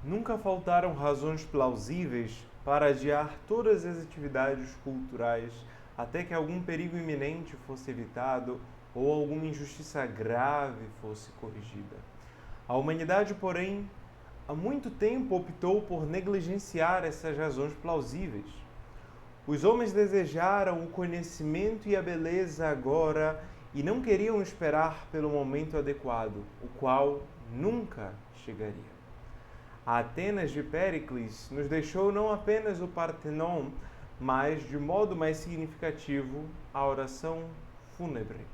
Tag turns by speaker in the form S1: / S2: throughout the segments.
S1: Nunca faltaram razões plausíveis para adiar todas as atividades culturais até que algum perigo iminente fosse evitado ou alguma injustiça grave fosse corrigida. A humanidade, porém, há muito tempo optou por negligenciar essas razões plausíveis. Os homens desejaram o conhecimento e a beleza agora e não queriam esperar pelo momento adequado, o qual nunca chegaria. A Atenas de Péricles nos deixou não apenas o Partenon, mas, de modo mais significativo, a oração fúnebre.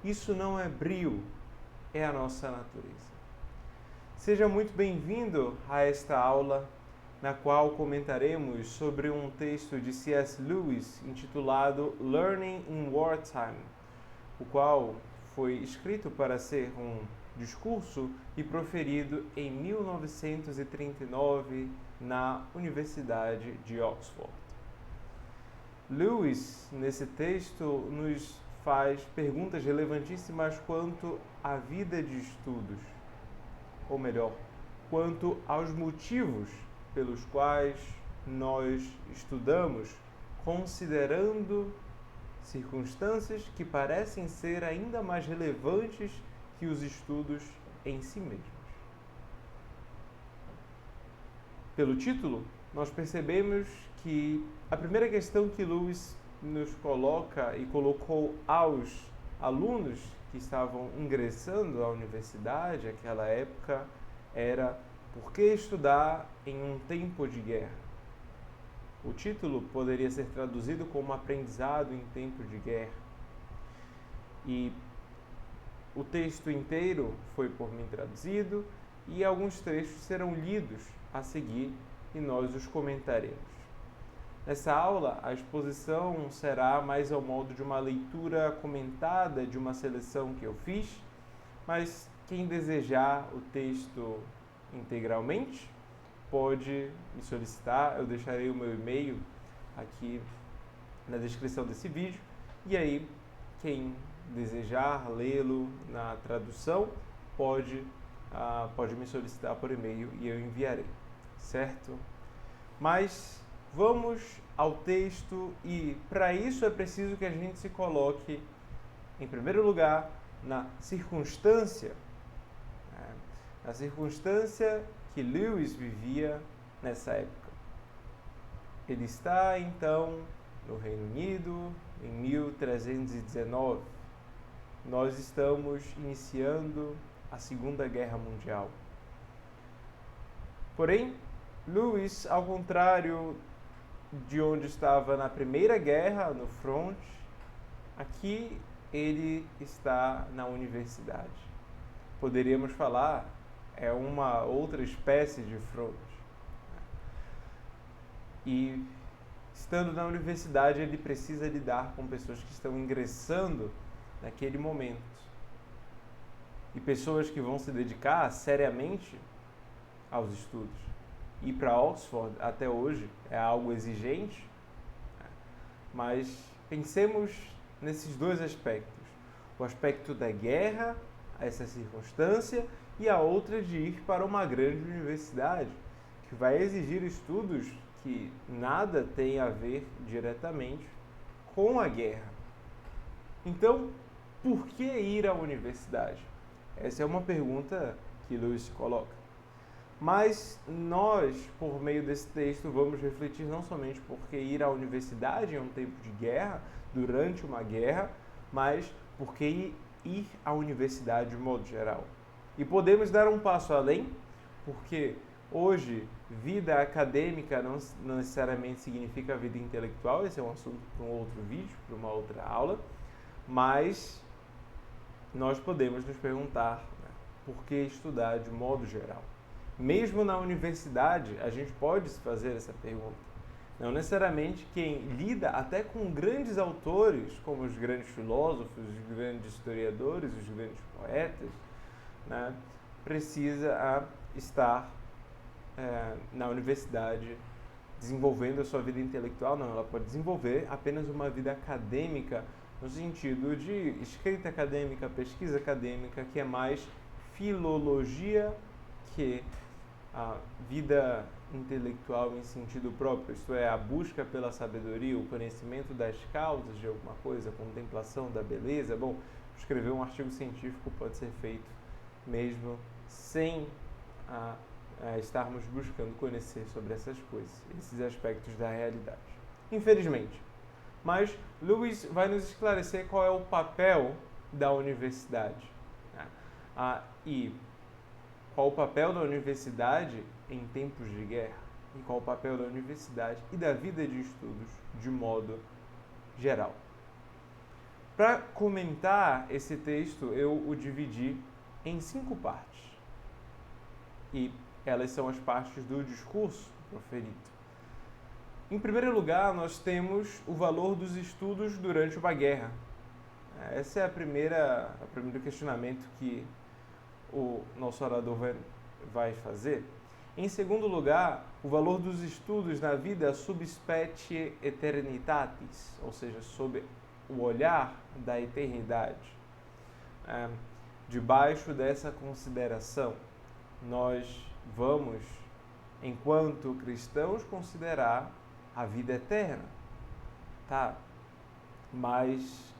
S1: Isso não é brio, é a nossa natureza. Seja muito bem-vindo a esta aula, na qual comentaremos sobre um texto de C.S. Lewis intitulado Learning in Wartime, o qual foi escrito para ser um discurso e proferido em 1939 na Universidade de Oxford. Lewis, nesse texto, nos faz perguntas relevantíssimas quanto à vida de estudos, ou melhor, quanto aos motivos pelos quais nós estudamos, considerando circunstâncias que parecem ser ainda mais relevantes que os estudos em si mesmos. Pelo título, nós percebemos que a primeira questão que Lewis nos coloca e colocou aos alunos que estavam ingressando à universidade naquela época era: por que estudar em um tempo de guerra? O título poderia ser traduzido como aprendizado em tempo de guerra. E o texto inteiro foi por mim traduzido e alguns trechos serão lidos a seguir e nós os comentaremos. Nessa aula, a exposição será mais ao modo de uma leitura comentada de uma seleção que eu fiz, mas quem desejar o texto integralmente pode me solicitar, eu deixarei o meu e-mail aqui na descrição desse vídeo, e aí quem desejar lê-lo na tradução pode me solicitar por e-mail e eu enviarei, certo? Mas vamos ao texto e para isso é preciso que a gente se coloque em primeiro lugar na circunstância que Lewis vivia nessa época. Ele está, então, no Reino Unido, em 1319. Nós estamos iniciando a Segunda Guerra Mundial. Porém, Lewis, ao contrário de onde estava na Primeira Guerra, no front, aqui ele está na universidade. Poderíamos falar é uma outra espécie de front. E estando na universidade, ele precisa lidar com pessoas que estão ingressando naquele momento. E pessoas que vão se dedicar seriamente aos estudos. Ir para Oxford até hoje é algo exigente, mas pensemos nesses dois aspectos. O aspecto da guerra, essa circunstância, e a outra de ir para uma grande universidade, que vai exigir estudos que nada tem a ver diretamente com a guerra. Então, por que ir à universidade? Essa é uma pergunta que Lewis coloca. Mas nós, por meio desse texto, vamos refletir não somente por que ir à universidade em um tempo de guerra, durante uma guerra, mas por que ir à universidade de modo geral. E podemos dar um passo além, porque hoje vida acadêmica não necessariamente significa vida intelectual, esse é um assunto para um outro vídeo, para uma outra aula, mas nós podemos nos perguntar, por que estudar de modo geral. Mesmo na universidade, a gente pode se fazer essa pergunta. Não necessariamente quem lida até com grandes autores, como os grandes filósofos, os grandes historiadores, os grandes poetas, precisa estar na universidade desenvolvendo a sua vida intelectual. Não, ela pode desenvolver apenas uma vida acadêmica no sentido de escrita acadêmica, pesquisa acadêmica, que é mais filologia que a vida intelectual em sentido próprio, isto é, a busca pela sabedoria, o conhecimento das causas de alguma coisa, a contemplação da beleza. Bom, escrever um artigo científico pode ser feito mesmo sem estarmos buscando conhecer sobre essas coisas, esses aspectos da realidade. Infelizmente. Mas Lewis vai nos esclarecer qual é o papel da universidade. Né? E qual o papel da universidade em tempos de guerra, e qual o papel da universidade e da vida de estudos de modo geral. Para comentar esse texto, eu o dividi em 5 partes. E elas são as partes do discurso proferido. Em primeiro lugar, nós temos o valor dos estudos durante uma guerra. Esse é o primeiro questionamento que o nosso orador vai fazer. Em segundo lugar, o valor dos estudos na vida sub specie eternitatis, ou seja, sob o olhar da eternidade. Debaixo dessa consideração, nós vamos, enquanto cristãos, considerar a vida eterna. Tá? Mas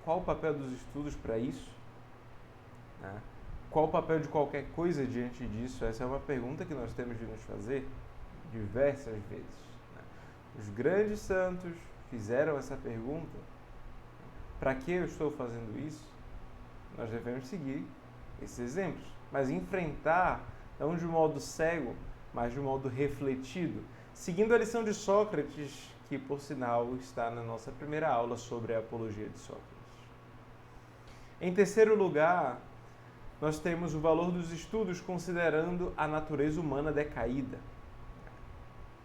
S1: qual o papel dos estudos para isso? Qual o papel de qualquer coisa diante disso? Essa é uma pergunta que nós temos de nos fazer diversas vezes. Os grandes santos fizeram essa pergunta. Para que eu estou fazendo isso? Nós devemos seguir esses exemplos, mas enfrentar não de modo cego, mas de modo refletido, seguindo a lição de Sócrates, que, por sinal, está na nossa primeira aula sobre a apologia de Sócrates. Em terceiro lugar, nós temos o valor dos estudos considerando a natureza humana decaída.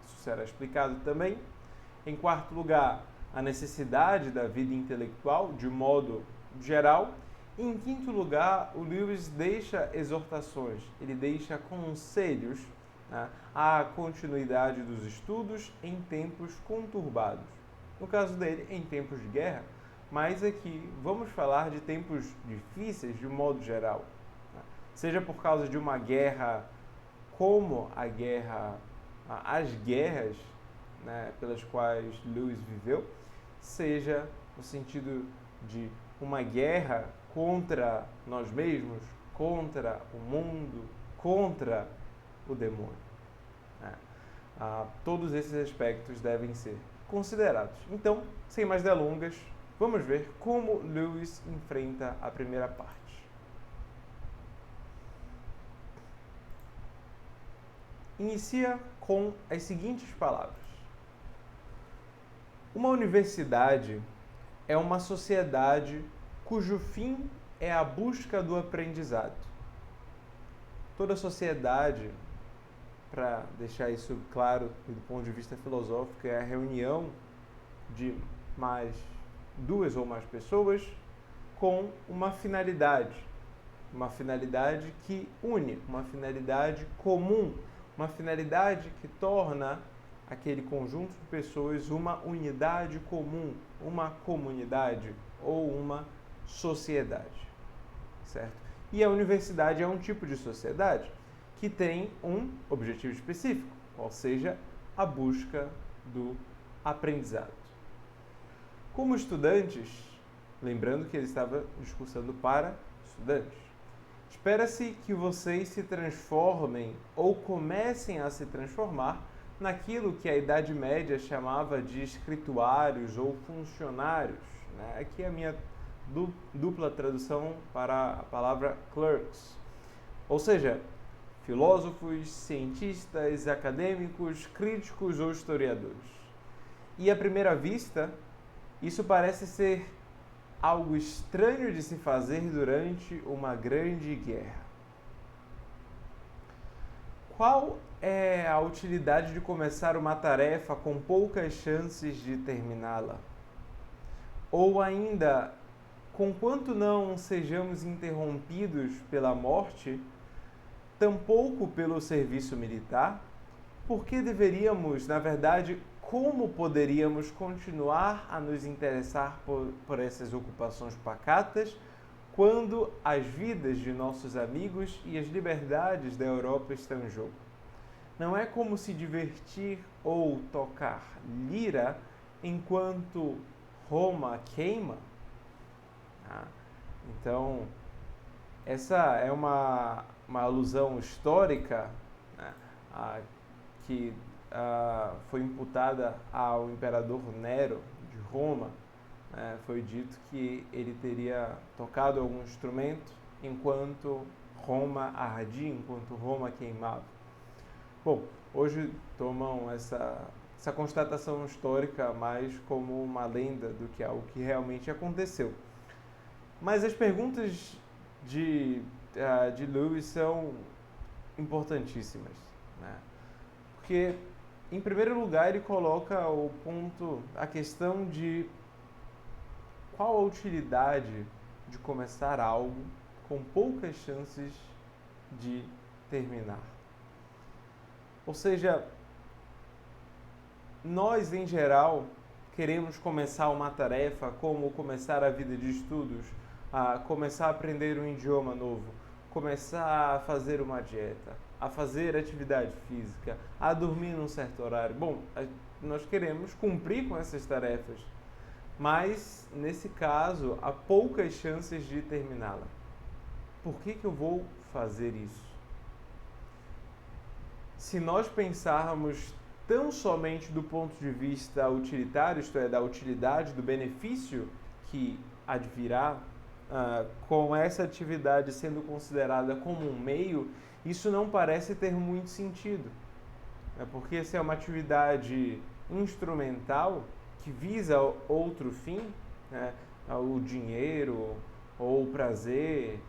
S1: Isso será explicado também. Em quarto lugar, a necessidade da vida intelectual, de modo geral. E em quinto lugar, o Lewis deixa exortações, ele deixa conselhos, né, à continuidade dos estudos em tempos conturbados. No caso dele, em tempos de guerra, mas aqui vamos falar de tempos difíceis de modo geral. Seja por causa de uma guerra como as guerras, né, pelas quais Lewis viveu, seja no sentido de uma guerra contra nós mesmos, contra o mundo, contra o demônio. Todos esses aspectos devem ser considerados. Então, sem mais delongas, vamos ver como Lewis enfrenta a primeira parte. Inicia com as seguintes palavras: uma universidade é uma sociedade cujo fim é a busca do aprendizado. Toda sociedade, para deixar isso claro do ponto de vista filosófico, é a reunião de mais duas ou mais pessoas com uma finalidade que une, uma finalidade comum, uma finalidade que torna aquele conjunto de pessoas uma unidade comum, uma comunidade ou uma sociedade, certo? E a universidade é um tipo de sociedade que tem um objetivo específico, ou seja, a busca do aprendizado. Como estudantes, lembrando que ele estava discursando para estudantes, espera-se que vocês se transformem ou comecem a se transformar naquilo que a Idade Média chamava de escrituários ou funcionários. Né? Aqui é a minha dupla tradução para a palavra clerks. Ou seja, filósofos, cientistas, acadêmicos, críticos ou historiadores. E à primeira vista, isso parece ser algo estranho de se fazer durante uma grande guerra. Qual é a utilidade de começar uma tarefa com poucas chances de terminá-la? Ou ainda, conquanto não sejamos interrompidos pela morte, tampouco pelo serviço militar, por que deveríamos, na verdade, como poderíamos continuar a nos interessar por essas ocupações pacatas quando as vidas de nossos amigos e as liberdades da Europa estão em jogo? não é como se divertir ou tocar lira enquanto Roma queima. Tá? Então, essa é uma alusão histórica, né, que foi imputada ao imperador Nero de Roma. Foi dito que ele teria tocado algum instrumento enquanto Roma ardia, enquanto Roma queimava. Bom, hoje tomam essa constatação histórica mais como uma lenda do que algo que realmente aconteceu. Mas as perguntas de Lewis são importantíssimas, né? Porque, em primeiro lugar, ele coloca a questão de qual a utilidade de começar algo com poucas chances de terminar. Ou seja, nós, em geral, queremos começar uma tarefa, como começar a vida de estudos, começar a aprender um idioma novo, começar a fazer uma dieta, a fazer atividade física, a dormir num certo horário. Bom, nós queremos cumprir com essas tarefas, mas, nesse caso, há poucas chances de terminá-la. Por que eu vou fazer isso? Se nós pensarmos tão somente do ponto de vista utilitário, isto é, da utilidade, do benefício que advirá com essa atividade sendo considerada como um meio, isso não parece ter muito sentido. Porque se é uma atividade instrumental que visa outro fim, né, o dinheiro, ou o prazer,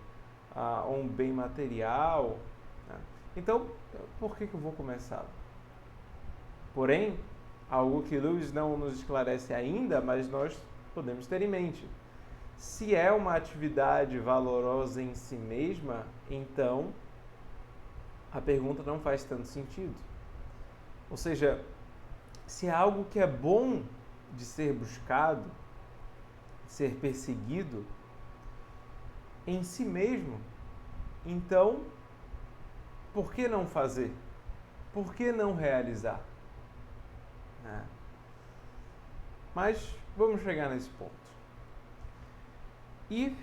S1: ou um bem material, né? Então, por que eu vou começar? Porém, algo que Lewis não nos esclarece ainda, mas nós podemos ter em mente. Se é uma atividade valorosa em si mesma, então a pergunta não faz tanto sentido. Ou seja, se é algo que é bom de ser buscado, ser perseguido, em si mesmo, então, por que não fazer? Por que não realizar? Mas vamos chegar nesse ponto. E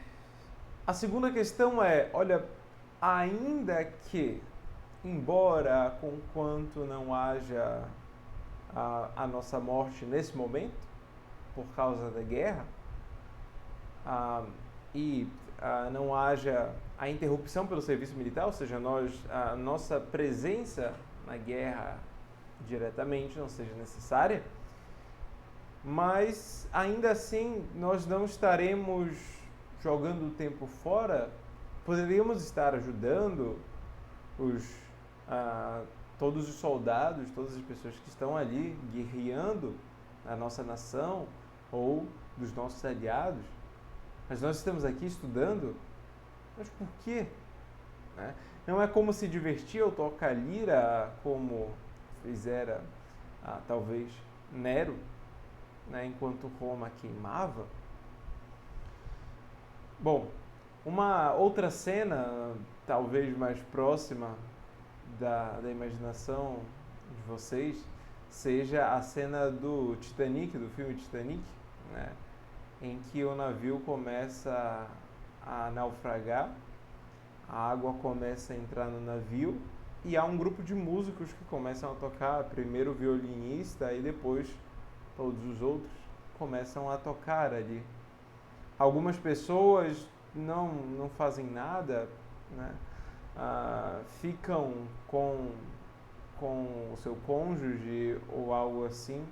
S1: a segunda questão é, olha, ainda que, embora conquanto não haja a nossa morte nesse momento, por causa da guerra, não haja a interrupção pelo serviço militar, ou seja, a nossa presença na guerra diretamente não seja necessária, mas ainda assim nós não estaremos jogando o tempo fora, poderíamos estar ajudando todos os soldados, todas as pessoas que estão ali guerreando a nossa nação ou dos nossos aliados. Mas nós estamos aqui estudando, mas por quê? Não é como se divertir ou tocar lira, como fizera talvez Nero, enquanto Roma queimava. Bom, uma outra cena, talvez mais próxima da imaginação de vocês, seja a cena do Titanic, do filme Titanic, em que o navio começa a naufragar, a água começa a entrar no navio e há um grupo de músicos que começam a tocar, primeiro o violinista e depois todos os outros começam a tocar ali. Algumas pessoas não fazem nada, ficam com o seu cônjuge ou algo assim,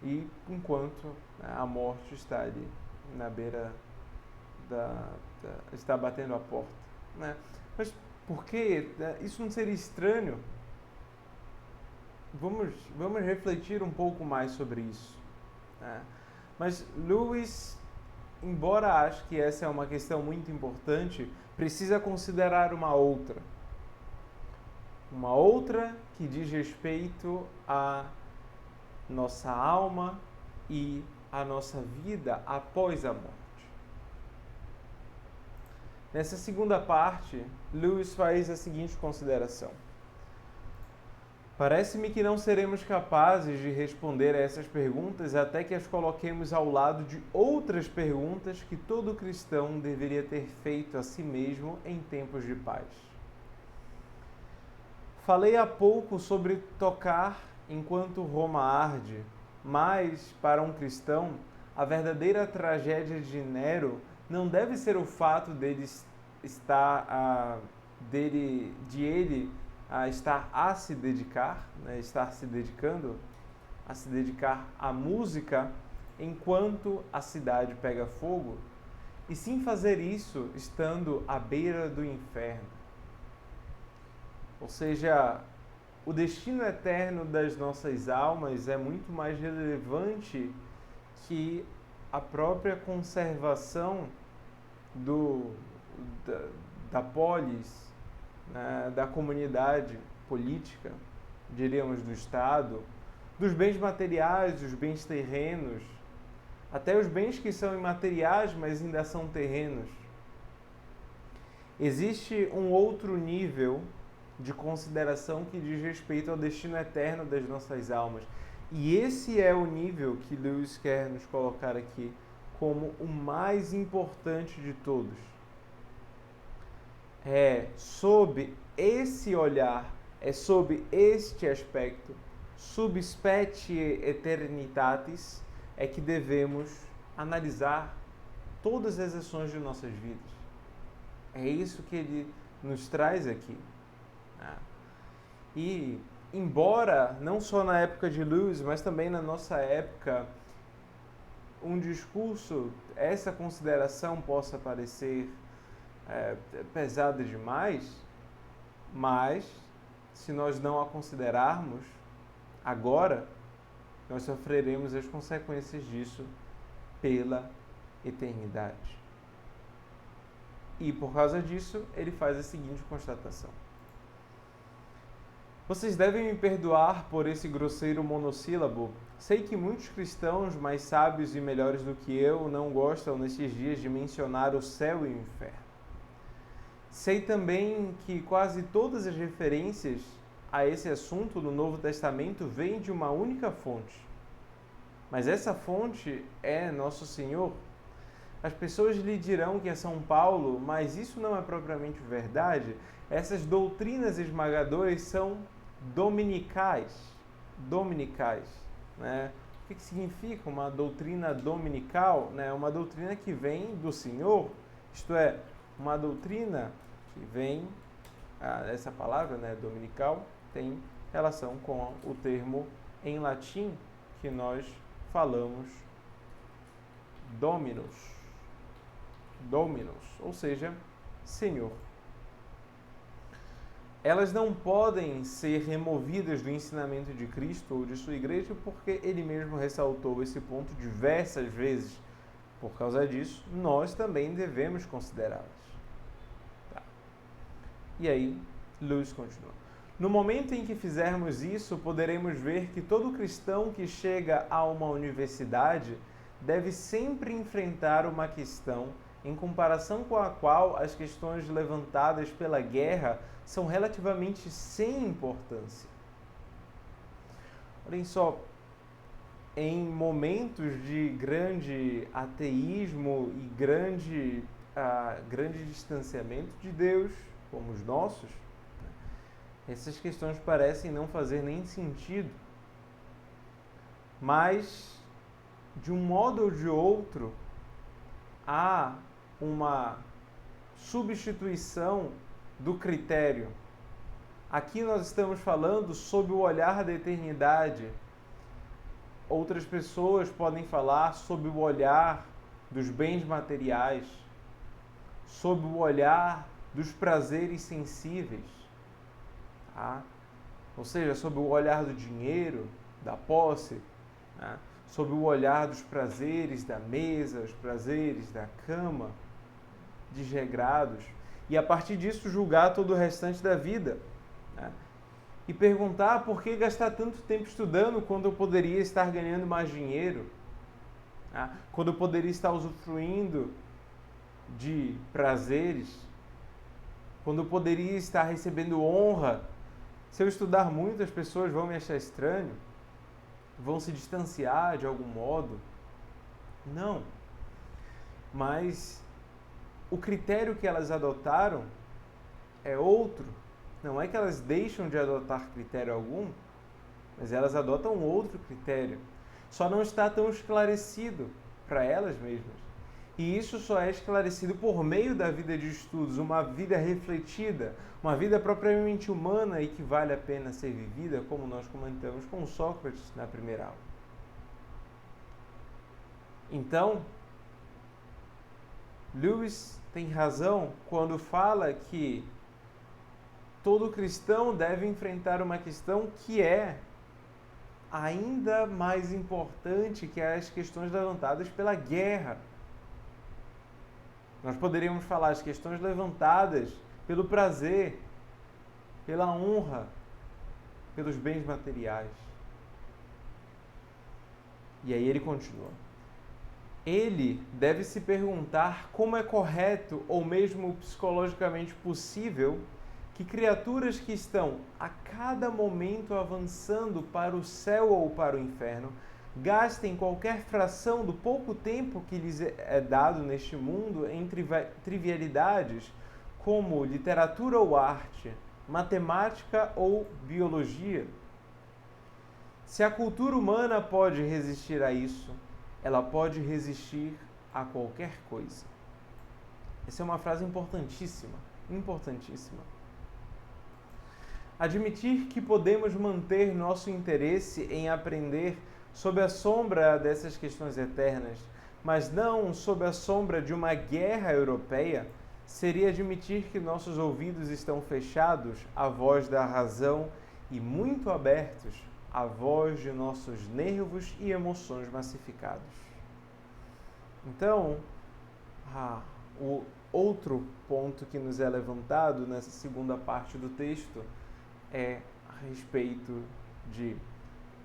S1: e enquanto a morte está ali na beira está batendo a porta, Mas por que isso não seria estranho? Vamos refletir um pouco mais sobre isso, Mas Lewis, embora ache que essa é uma questão muito importante, precisa considerar uma outra que diz respeito à nossa alma e à nossa vida após a morte. Nessa segunda parte, Lewis faz a seguinte consideração. Parece-me que não seremos capazes de responder a essas perguntas até que as coloquemos ao lado de outras perguntas que todo cristão deveria ter feito a si mesmo em tempos de paz. Falei há pouco sobre tocar enquanto Roma arde, mas, para um cristão, a verdadeira tragédia de Nero não deve ser o fato dele estar estar a se dedicar, né, estar se dedicando a se dedicar à música enquanto a cidade pega fogo, e sim fazer isso estando à beira do inferno. Ou seja, o destino eterno das nossas almas é muito mais relevante que a própria conservação da polis, né, da comunidade política, diríamos do Estado, dos bens materiais, dos bens terrenos, até os bens que são imateriais, mas ainda são terrenos. Existe um outro nível de consideração que diz respeito ao destino eterno das nossas almas. E esse é o nível que Lewis quer nos colocar aqui como o mais importante de todos. É sob esse olhar, é sob este aspecto, sub specie eternitatis, é que devemos analisar todas as ações de nossas vidas. É isso que ele nos traz aqui. E, embora, não só na época de Lewis, mas também na nossa época, um discurso, essa consideração possa parecer pesada demais, mas, se nós não a considerarmos agora, nós sofreremos as consequências disso pela eternidade. E, por causa disso, ele faz a seguinte constatação. Vocês devem me perdoar por esse grosseiro monossílabo. Sei que muitos cristãos mais sábios e melhores do que eu não gostam nesses dias de mencionar o céu e o inferno. Sei também que quase todas as referências a esse assunto no Novo Testamento vêm de uma única fonte. Mas essa fonte é Nosso Senhor. As pessoas lhe dirão que é São Paulo, mas isso não é propriamente verdade. Essas doutrinas esmagadoras são dominicais, né? O que significa uma doutrina dominical? Né? Uma doutrina que vem do Senhor, isto é, uma doutrina que vem, essa palavra, né, dominical, tem relação com o termo em latim que nós falamos dominus, ou seja, Senhor. Elas não podem ser removidas do ensinamento de Cristo ou de sua igreja, porque ele mesmo ressaltou esse ponto diversas vezes. Por causa disso, nós também devemos considerá-las. Tá. E aí, Lewis continua. No momento em que fizermos isso, poderemos ver que todo cristão que chega a uma universidade deve sempre enfrentar uma questão em comparação com a qual as questões levantadas pela guerra são relativamente sem importância. Olhem só, em momentos de grande ateísmo e grande distanciamento de Deus, como os nossos, essas questões parecem não fazer nem sentido. Mas, de um modo ou de outro, há uma substituição do critério. Aqui nós estamos falando sob o olhar da eternidade. Outras pessoas podem falar sob o olhar dos bens materiais, sob o olhar dos prazeres sensíveis, tá? Ou seja, sob o olhar do dinheiro, da posse, né? Sob o olhar dos prazeres da mesa, os prazeres da cama, desregrados, e a partir disso julgar todo o restante da vida, né? E perguntar por que gastar tanto tempo estudando quando eu poderia estar ganhando mais dinheiro, né? Quando eu poderia estar usufruindo de prazeres, quando eu poderia estar recebendo honra Se eu estudar muito, as pessoas vão me achar estranho? Vão se distanciar de algum modo? Não. Mas o critério que elas adotaram é outro. Não é que elas deixam de adotar critério algum, mas elas adotam outro critério. Só não está tão esclarecido para elas mesmas. E isso só é esclarecido por meio da vida de estudos, uma vida refletida, uma vida propriamente humana e que vale a pena ser vivida, como nós comentamos com Sócrates na primeira aula. Então, Lewis tem razão quando fala que todo cristão deve enfrentar uma questão que é ainda mais importante que as questões levantadas pela guerra. Nós poderíamos falar as questões levantadas pelo prazer, pela honra, pelos bens materiais. E aí ele continua. Ele deve se perguntar como é correto ou mesmo psicologicamente possível que criaturas que estão a cada momento avançando para o céu ou para o inferno gastem qualquer fração do pouco tempo que lhes é dado neste mundo em trivialidades como literatura ou arte, matemática ou biologia. Se a cultura humana pode resistir a isso, ela pode resistir a qualquer coisa. Essa é uma frase importantíssima, importantíssima. Admitir que podemos manter nosso interesse em aprender sob a sombra dessas questões eternas, mas não sob a sombra de uma guerra europeia, seria admitir que nossos ouvidos estão fechados à voz da razão e muito abertos à voz de nossos nervos e emoções massificados. Então, o outro ponto que nos é levantado nessa segunda parte do texto é a respeito de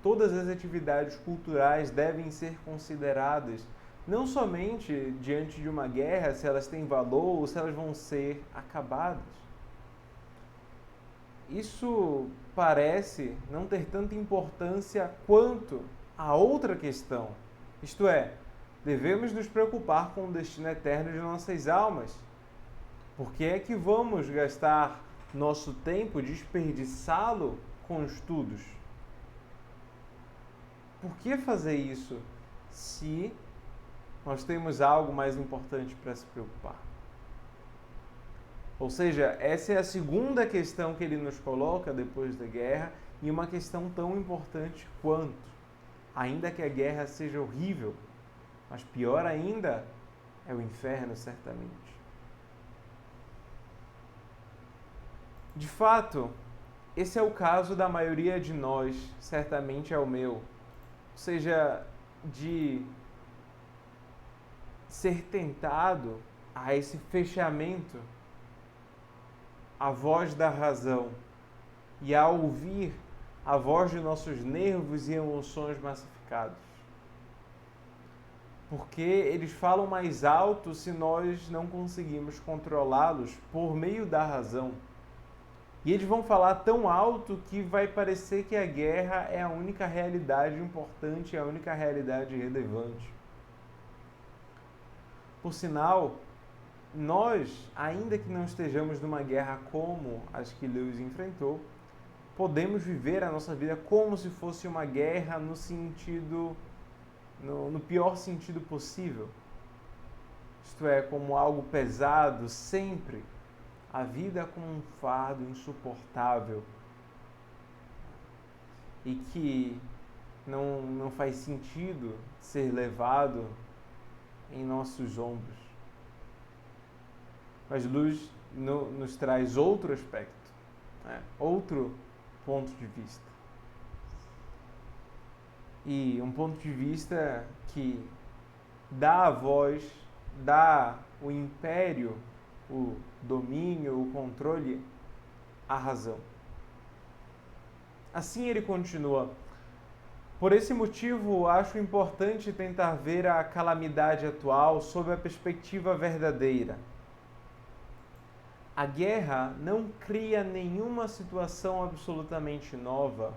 S1: todas as atividades culturais devem ser consideradas não somente diante de uma guerra, se elas têm valor ou se elas vão ser acabadas. Isso parece não ter tanta importância quanto a outra questão, isto é, devemos nos preocupar com o destino eterno de nossas almas. Por que é que vamos gastar nosso tempo, desperdiçá-lo com estudos? Por que fazer isso se nós temos algo mais importante para se preocupar? Ou seja, essa é a segunda questão que ele nos coloca depois da guerra e uma questão tão importante quanto, ainda que a guerra seja horrível, mas pior ainda é o inferno, certamente. De fato, esse é o caso da maioria de nós, certamente é o meu. Ou seja, de ser tentado a esse fechamento à voz da razão e a ouvir a voz de nossos nervos e emoções massificados. Porque eles falam mais alto se nós não conseguimos controlá-los por meio da razão. E eles vão falar tão alto que vai parecer que a guerra é a única realidade importante, a única realidade relevante. Por sinal, nós, ainda que não estejamos numa guerra como as que Lewis enfrentou, podemos viver a nossa vida como se fosse uma guerra no pior sentido possível. Isto é, como algo pesado, sempre. A vida como um fardo insuportável e que não faz sentido ser levado em nossos ombros. Mas Lewis nos traz outro aspecto, outro ponto de vista. E um ponto de vista que dá a voz, dá o império, o domínio, o controle à razão. Assim ele continua. Por esse motivo, acho importante tentar ver a calamidade atual sob a perspectiva verdadeira. A guerra não cria nenhuma situação absolutamente nova.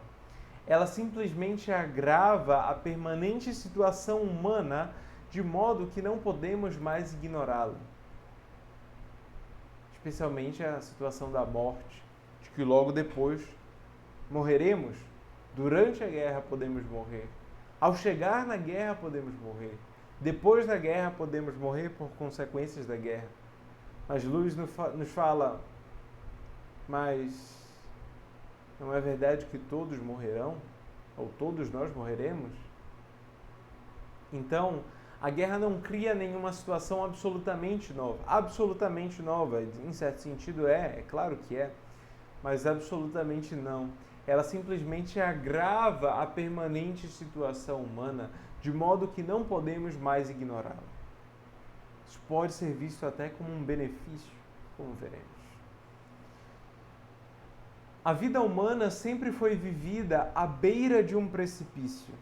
S1: Ela simplesmente agrava a permanente situação humana de modo que não podemos mais ignorá-la. Especialmente a situação da morte, de que logo depois morreremos. Durante a guerra podemos morrer. Ao chegar na guerra podemos morrer. Depois da guerra podemos morrer por consequências da guerra. Mas Luz nos fala, mas não é verdade que todos morrerão? Ou todos nós morreremos? Então, a guerra não cria nenhuma situação absolutamente nova. Absolutamente nova, em certo sentido é claro que é, mas absolutamente não. Ela simplesmente agrava a permanente situação humana, de modo que não podemos mais ignorá-la. Isso pode ser visto até como um benefício, como veremos. A vida humana sempre foi vivida à beira de um precipício.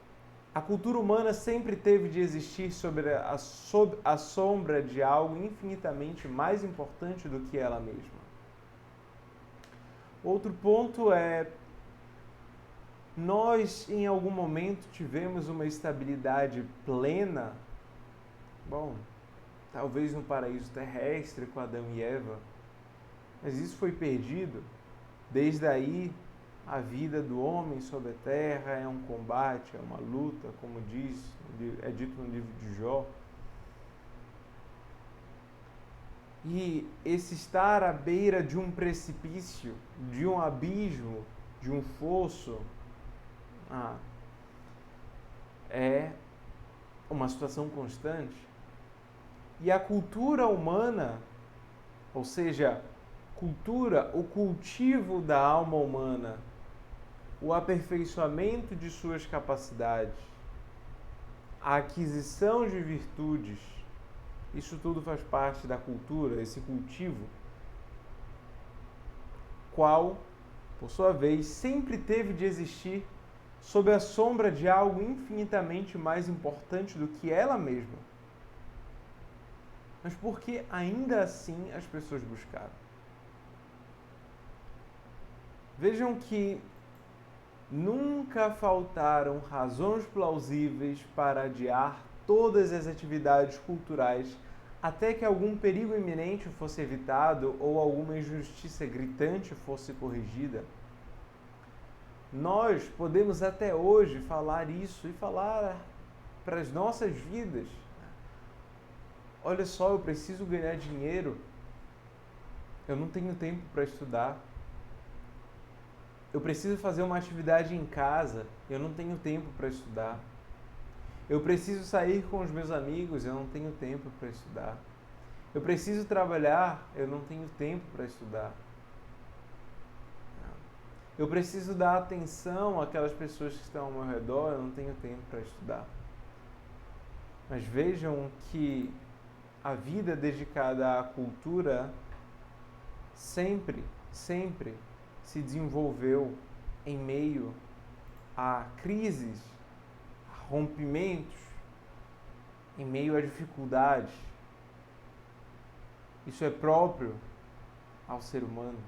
S1: A cultura humana sempre teve de existir sob a sombra de algo infinitamente mais importante do que ela mesma. Outro ponto é, nós em algum momento tivemos uma estabilidade plena, bom, talvez no paraíso terrestre com Adão e Eva, mas isso foi perdido. Desde aí, a vida do homem sobre a terra é um combate, é uma luta, como é dito no livro de Jó. E esse estar à beira de um precipício, de um abismo, de um fosso, é uma situação constante. E a cultura humana, ou seja, cultura, o cultivo da alma humana, o aperfeiçoamento de suas capacidades, a aquisição de virtudes, isso tudo faz parte da cultura, esse cultivo, qual, por sua vez, sempre teve de existir sob a sombra de algo infinitamente mais importante do que ela mesma. Mas por que ainda assim as pessoas buscaram? Vejam que nunca faltaram razões plausíveis para adiar todas as atividades culturais até que algum perigo iminente fosse evitado ou alguma injustiça gritante fosse corrigida. Nós podemos até hoje falar isso e falar para as nossas vidas. Olha só, eu preciso ganhar dinheiro, eu não tenho tempo para estudar. Eu preciso fazer uma atividade em casa, eu não tenho tempo para estudar. Eu preciso sair com os meus amigos, eu não tenho tempo para estudar. Eu preciso trabalhar, eu não tenho tempo para estudar. Eu preciso dar atenção àquelas pessoas que estão ao meu redor, eu não tenho tempo para estudar. Mas vejam que a vida dedicada à cultura sempre se desenvolveu em meio a crises, a rompimentos, em meio a dificuldades. Isso é próprio ao ser humano.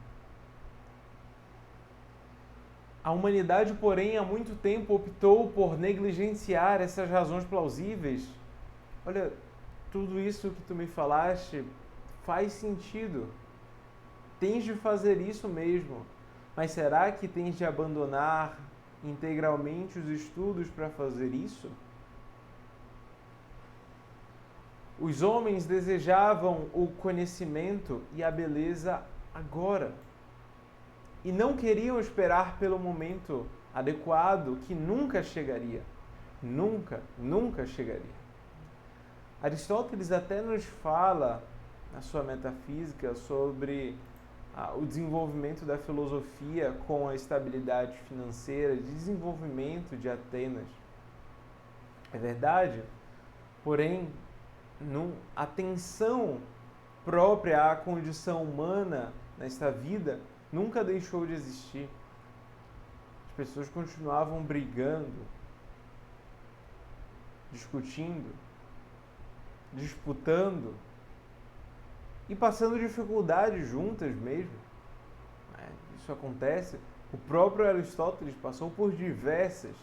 S1: A humanidade, porém, há muito tempo optou por negligenciar essas razões plausíveis. Olha, tudo isso que tu me falaste faz sentido. Tens de fazer isso mesmo. Mas será que tens de abandonar integralmente os estudos para fazer isso? Os homens desejavam o conhecimento e a beleza agora. E não queriam esperar pelo momento adequado que nunca chegaria. Nunca chegaria. Aristóteles até nos fala, na sua metafísica, sobre o desenvolvimento da filosofia com a estabilidade financeira, de desenvolvimento de Atenas. É verdade, porém, a tensão própria à condição humana nesta vida nunca deixou de existir. As pessoas continuavam brigando, discutindo, disputando, e passando dificuldades juntas mesmo. Isso acontece. O próprio Aristóteles passou por diversas.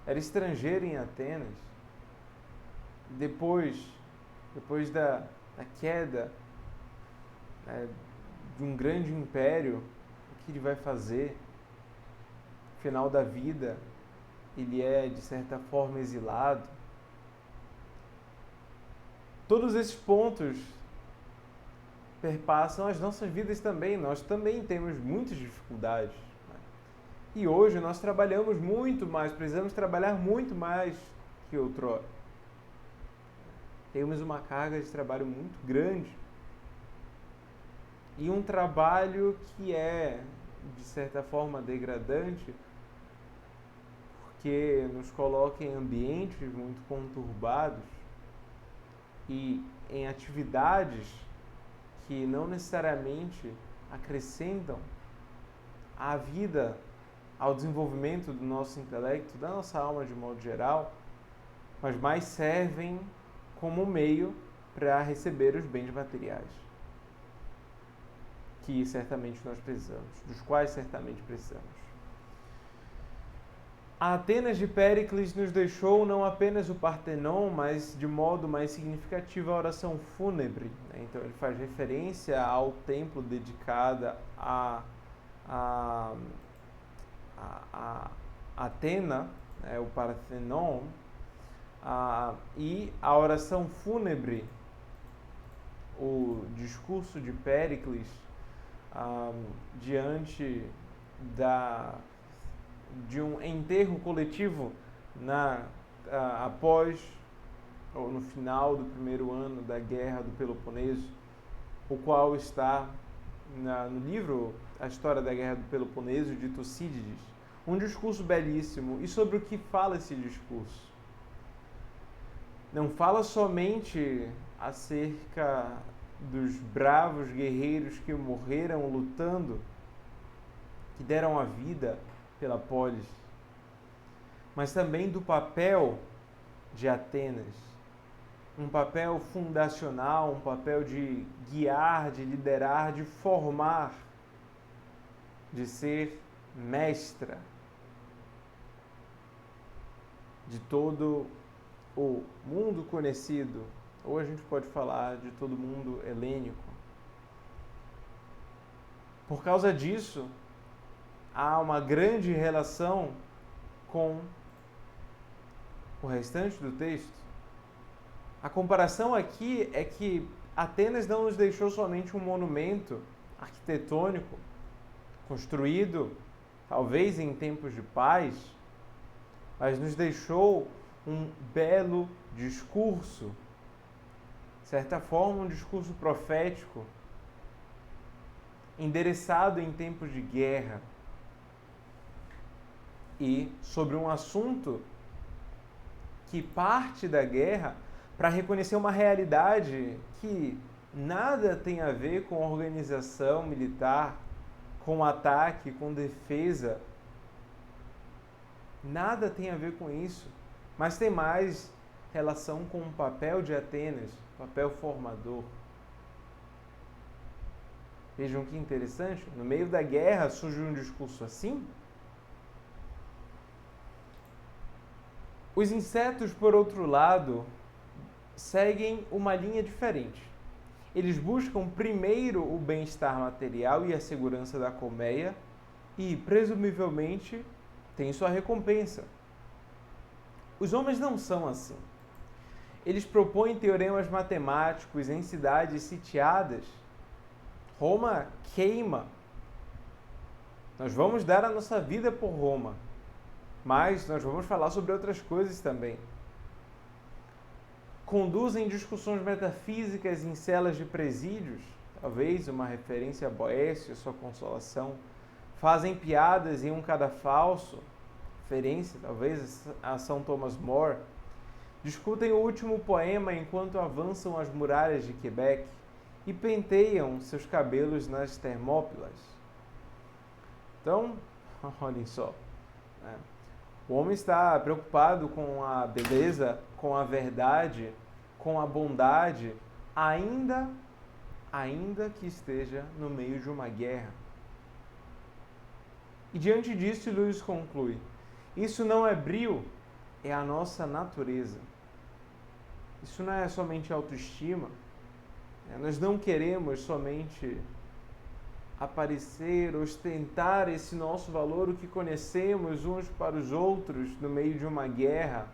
S1: Era estrangeiro em Atenas. Depois da queda de um grande império, o que ele vai fazer? No final da vida, ele é, de certa forma, exilado. Todos esses pontos perpassam as nossas vidas também. Nós também temos muitas dificuldades. E hoje nós trabalhamos muito mais, precisamos trabalhar muito mais que outrora. Temos uma carga de trabalho muito grande. E um trabalho que é, de certa forma, degradante, porque nos coloca em ambientes muito conturbados e em atividades que não necessariamente acrescentam à vida, ao desenvolvimento do nosso intelecto, da nossa alma de modo geral, mas mais servem como meio para receber os bens materiais, que certamente nós precisamos, dos quais certamente precisamos. A Atenas de Péricles nos deixou não apenas o Partenon, mas de modo mais significativo a oração fúnebre. Então ele faz referência ao templo dedicado a Atena, o Parthenon, e a oração fúnebre, o discurso de Péricles diante de um enterro coletivo após ou no final do primeiro ano da Guerra do Peloponeso, o qual está no livro A História da Guerra do Peloponeso, de Tucídides. Um discurso belíssimo. E sobre o que fala esse discurso? Não fala somente acerca dos bravos guerreiros que morreram lutando, que deram a vida pela polis, mas também do papel de Atenas, um papel fundacional, um papel de guiar, de liderar, de formar, de ser mestra de todo o mundo conhecido, ou a gente pode falar de todo o mundo helênico. Por causa disso, há uma grande relação com o restante do texto. A comparação aqui é que Atenas não nos deixou somente um monumento arquitetônico, construído talvez em tempos de paz, mas nos deixou um belo discurso, de certa forma um discurso profético, endereçado em tempos de guerra e sobre um assunto que parte da guerra para reconhecer uma realidade que nada tem a ver com organização militar, com ataque, com defesa. Nada tem a ver com isso, mas tem mais relação com o papel de Atenas, papel formador. Vejam que interessante, no meio da guerra surge um discurso assim. Os insetos, por outro lado, seguem uma linha diferente. Eles buscam primeiro o bem-estar material e a segurança da colmeia e, presumivelmente, têm sua recompensa. Os homens não são assim. Eles propõem teoremas matemáticos em cidades sitiadas. Roma queima. Nós vamos dar a nossa vida por Roma, mas nós vamos falar sobre outras coisas também. Conduzem discussões metafísicas em celas de presídios, talvez uma referência a Boécio, a sua consolação. Fazem piadas em um cadafalso, referência talvez a São Thomas More. Discutem o último poema enquanto avançam as muralhas de Quebec e penteiam seus cabelos nas Termópilas. Então, olhem só, né? O homem está preocupado com a beleza, com a verdade, com a bondade, ainda que esteja no meio de uma guerra. E diante disso, Lewis conclui: isso não é brio, é a nossa natureza. Isso não é somente autoestima. Nós não queremos somente aparecer, ostentar esse nosso valor, o que conhecemos uns para os outros no meio de uma guerra.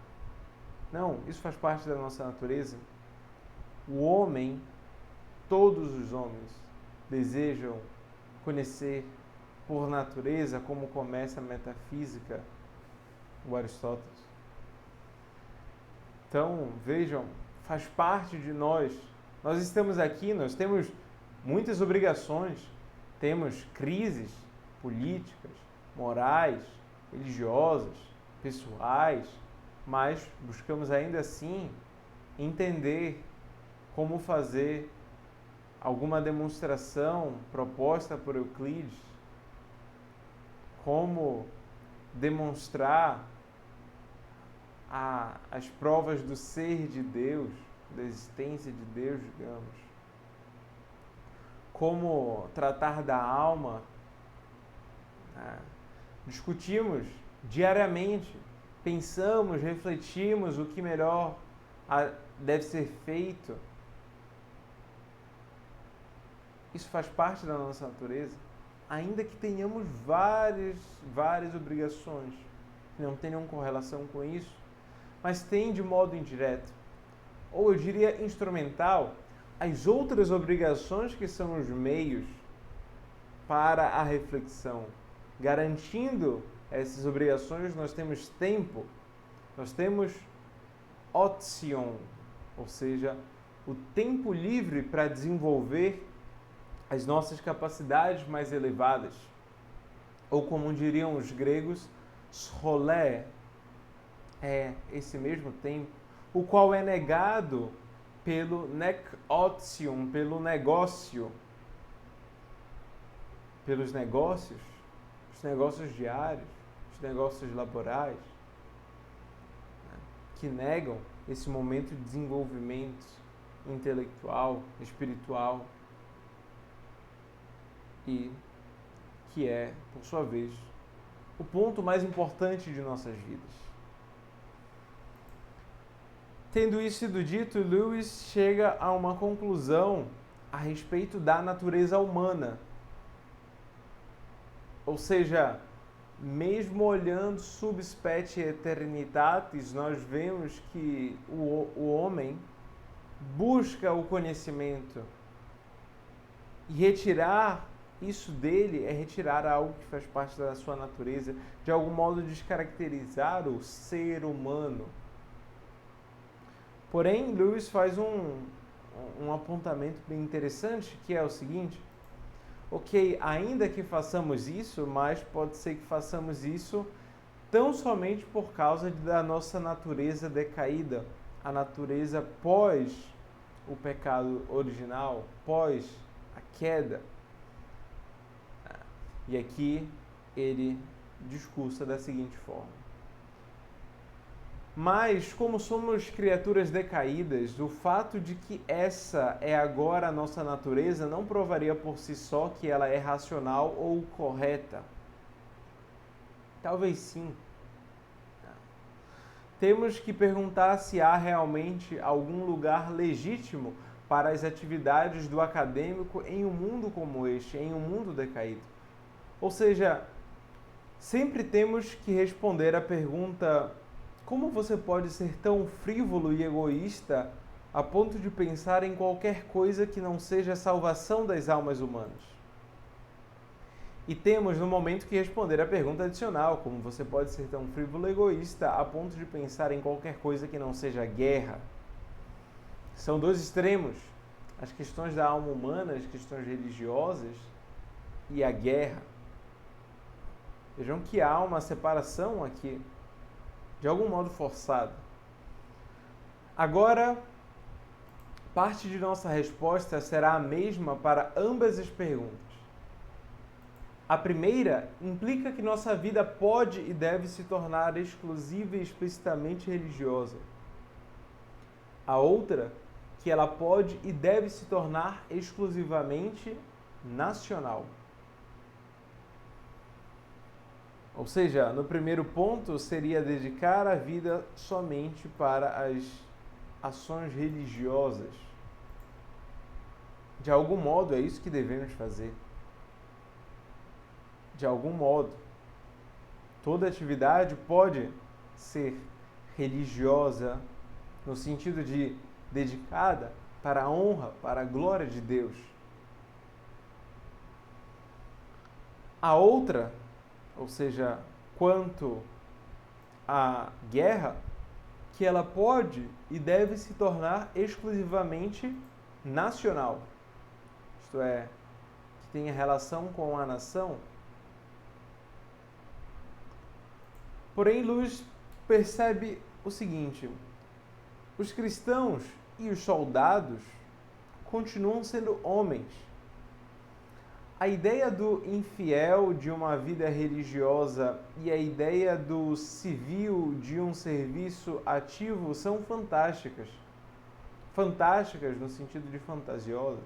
S1: Não, isso faz parte da nossa natureza. O homem, todos os homens, desejam conhecer por natureza, como começa a metafísica, o Aristóteles. Então, vejam, faz parte de nós. Nós estamos aqui, nós temos muitas obrigações, temos crises políticas, morais, religiosas, pessoais, mas buscamos ainda assim entender como fazer alguma demonstração proposta por Euclides, como demonstrar as provas do ser de Deus, da existência de Deus, digamos. Como tratar da alma. Discutimos diariamente, pensamos, refletimos o que melhor deve ser feito. Isso faz parte da nossa natureza, ainda que tenhamos várias obrigações que não tenham correlação com isso, mas tem de modo indireto, ou eu diria instrumental, as outras obrigações que são os meios para a reflexão. Garantindo essas obrigações, nós temos tempo, nós temos option, ou seja, o tempo livre para desenvolver as nossas capacidades mais elevadas, ou como diriam os gregos, scholé, é esse mesmo tempo, o qual é negado pelo nekotsion, pelo negócio, pelos negócios, os negócios diários, os negócios laborais, que negam esse momento de desenvolvimento intelectual, espiritual, e que é, por sua vez, o ponto mais importante de nossas vidas. Tendo isso sido dito, Lewis chega a uma conclusão a respeito da natureza humana. Ou seja, mesmo olhando sub specie eternitatis, nós vemos que o homem busca o conhecimento. E retirar isso dele é retirar algo que faz parte da sua natureza, de algum modo descaracterizar o ser humano. Porém, Lewis faz um apontamento bem interessante, que é o seguinte: ok, ainda que façamos isso, mas pode ser que façamos isso tão somente por causa da nossa natureza decaída, a natureza pós o pecado original, pós a queda. E aqui ele discursa da seguinte forma: mas, como somos criaturas decaídas, o fato de que essa é agora a nossa natureza não provaria por si só que ela é racional ou correta. Talvez sim. Temos que perguntar se há realmente algum lugar legítimo para as atividades do acadêmico em um mundo como este, em um mundo decaído. Ou seja, sempre temos que responder à pergunta: como você pode ser tão frívolo e egoísta a ponto de pensar em qualquer coisa que não seja a salvação das almas humanas? E temos, no momento, que responder à pergunta adicional: como você pode ser tão frívolo e egoísta a ponto de pensar em qualquer coisa que não seja guerra? São dois extremos: as questões da alma humana, as questões religiosas e a guerra. Vejam que há uma separação aqui, de algum modo forçado. Agora, parte de nossa resposta será a mesma para ambas as perguntas. A primeira implica que nossa vida pode e deve se tornar exclusiva e explicitamente religiosa. A outra que ela pode e deve se tornar exclusivamente nacional. Ou seja, no primeiro ponto seria dedicar a vida somente para as ações religiosas. De algum modo é isso que devemos fazer. De algum modo. Toda atividade pode ser religiosa, no sentido de dedicada para a honra, para a glória de Deus. A outra, ou seja, quanto à guerra, que ela pode e deve se tornar exclusivamente nacional. Isto é, que tenha relação com a nação. Porém, Luz percebe o seguinte: os cristãos e os soldados continuam sendo homens. A ideia do infiel de uma vida religiosa e a ideia do civil de um serviço ativo são fantásticas. Fantásticas no sentido de fantasiosas.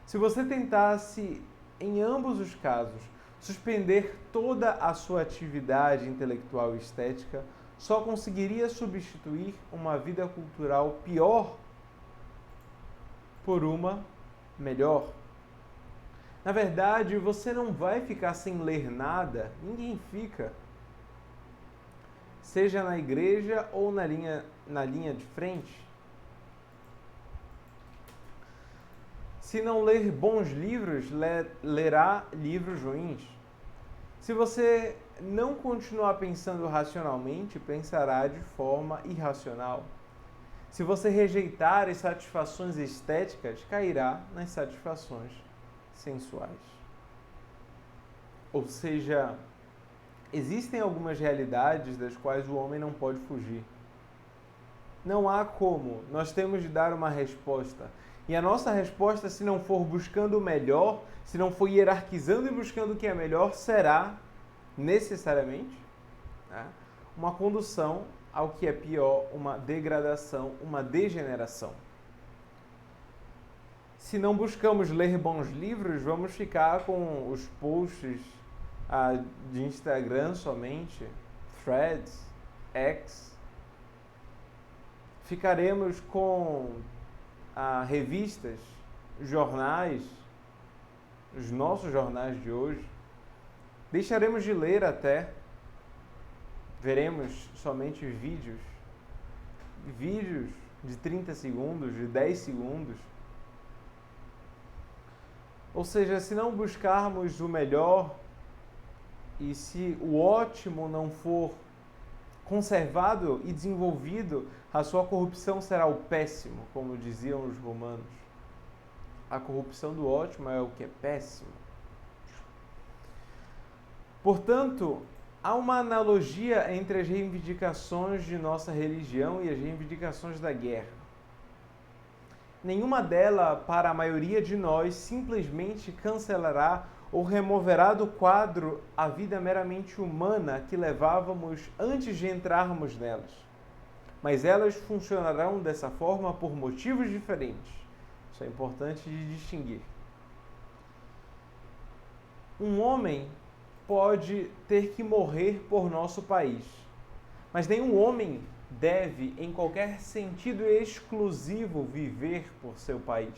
S1: Se você tentasse, em ambos os casos, suspender toda a sua atividade intelectual e estética, só conseguiria substituir uma vida cultural pior por uma melhor. Na verdade, você não vai ficar sem ler nada, ninguém fica. Seja na igreja ou na linha de frente. Se não ler bons livros, lerá livros ruins. Se você não continuar pensando racionalmente, pensará de forma irracional. Se você rejeitar as satisfações estéticas, cairá nas satisfações sensuais. Ou seja, existem algumas realidades das quais o homem não pode fugir. Não há como, nós temos de dar uma resposta. E a nossa resposta, se não for buscando o melhor, se não for hierarquizando e buscando o que é melhor, será necessariamente uma condução ao que é pior, uma degradação, uma degeneração. Se não buscamos ler bons livros, vamos ficar com os posts de Instagram somente, Threads, X. Ficaremos com revistas, jornais, os nossos jornais de hoje. Deixaremos de ler até. Veremos somente vídeos de 30 segundos, de 10 segundos. Ou seja, se não buscarmos o melhor e se o ótimo não for conservado e desenvolvido, a sua corrupção será o péssimo, como diziam os romanos. A corrupção do ótimo é o que é péssimo. Portanto, há uma analogia entre as reivindicações de nossa religião e as reivindicações da guerra. Nenhuma delas, para a maioria de nós, simplesmente cancelará ou removerá do quadro a vida meramente humana que levávamos antes de entrarmos nelas. Mas elas funcionarão dessa forma por motivos diferentes. Isso é importante de distinguir. Um homem pode ter que morrer por nosso país, mas nenhum homem deve, em qualquer sentido exclusivo, viver por seu país.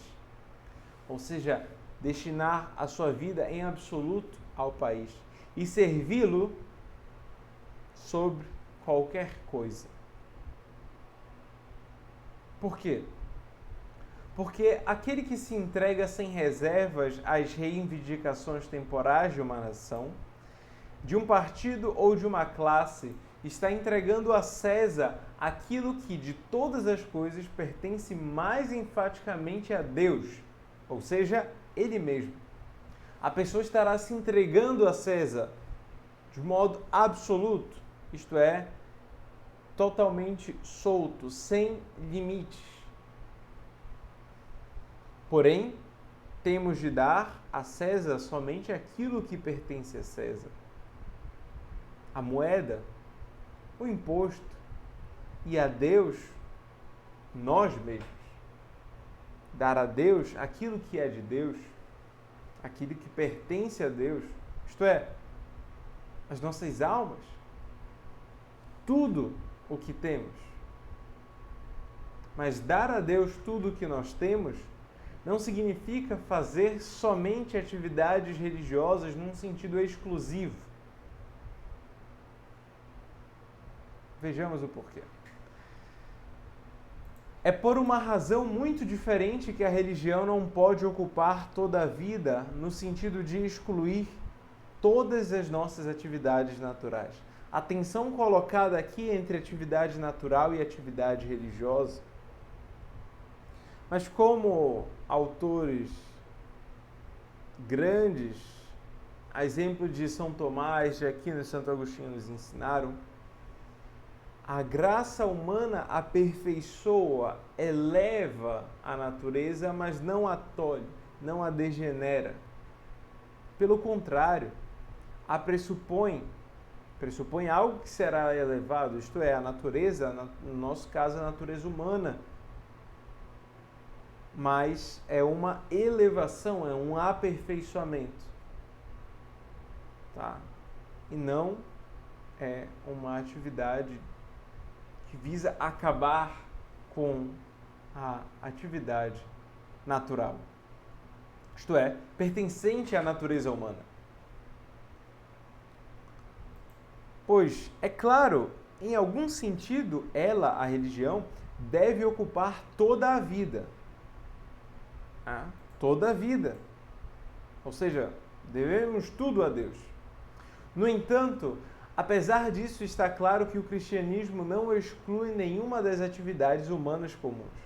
S1: Ou seja, destinar a sua vida em absoluto ao país e servi-lo sobre qualquer coisa. Por quê? Porque aquele que se entrega sem reservas às reivindicações temporais de uma nação, de um partido ou de uma classe, está entregando a César aquilo que de todas as coisas pertence mais enfaticamente a Deus, ou seja, Ele mesmo. A pessoa estará se entregando a César de modo absoluto, isto é, totalmente solto, sem limites. Porém, temos de dar a César somente aquilo que pertence a César. A moeda, o imposto, e a Deus, nós mesmos. dar a Deus aquilo que é de Deus, aquilo que pertence a Deus, isto é, as nossas almas, tudo o que temos. Mas dar a Deus tudo o que nós temos não significa fazer somente atividades religiosas num sentido exclusivo. Vejamos o porquê. É por uma razão muito diferente que a religião não pode ocupar toda a vida no sentido de excluir todas as nossas atividades naturais. A tensão colocada aqui entre atividade natural e atividade religiosa. Mas como autores grandes, a exemplo de São Tomás, de Aquino e Santo Agostinho nos ensinaram, a graça humana aperfeiçoa, eleva a natureza, mas não a tolhe, não a degenera. Pelo contrário, a pressupõe algo que será elevado, isto é, a natureza, no nosso caso, a natureza humana, mas é uma elevação, é um aperfeiçoamento, tá? E não é uma atividade que visa acabar com a atividade natural, isto é, pertencente à natureza humana. Pois, é claro, em algum sentido, ela, a religião, deve ocupar toda a vida. Toda a vida. Ou seja, devemos tudo a Deus. No entanto, apesar disso, está claro que o cristianismo não exclui nenhuma das atividades humanas comuns.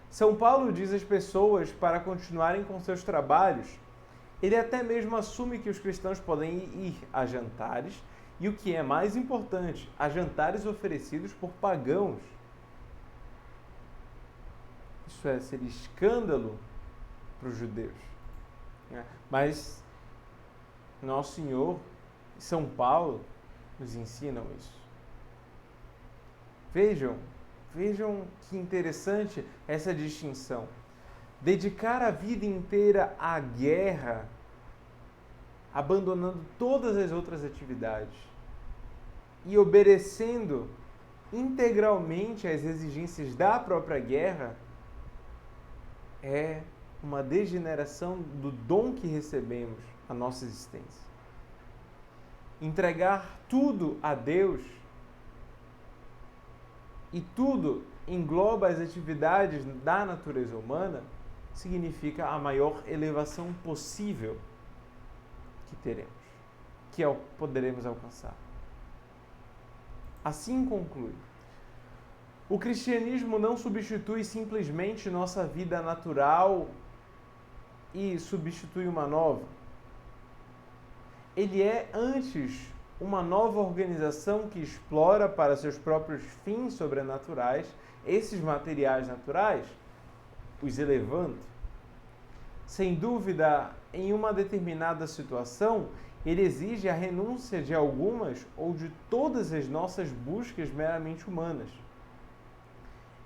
S1: São Paulo diz às pessoas para continuarem com seus trabalhos. Ele até mesmo assume que os cristãos podem ir a jantares e, o que é mais importante, a jantares oferecidos por pagãos. Isso seria escândalo para os judeus. Mas Nosso Senhor e São Paulo nos ensinam isso. Vejam que interessante essa distinção. Dedicar a vida inteira à guerra, abandonando todas as outras atividades e obedecendo integralmente às exigências da própria guerra, é uma degeneração do dom que recebemos à nossa existência. Entregar tudo a Deus, e tudo engloba as atividades da natureza humana, significa a maior elevação possível que teremos, que poderemos alcançar. Assim conclui. O cristianismo não substitui simplesmente nossa vida natural e substitui uma nova. Ele é, antes, uma nova organização que explora para seus próprios fins sobrenaturais esses materiais naturais, os elevando. Sem dúvida, em uma determinada situação, ele exige a renúncia de algumas ou de todas as nossas buscas meramente humanas.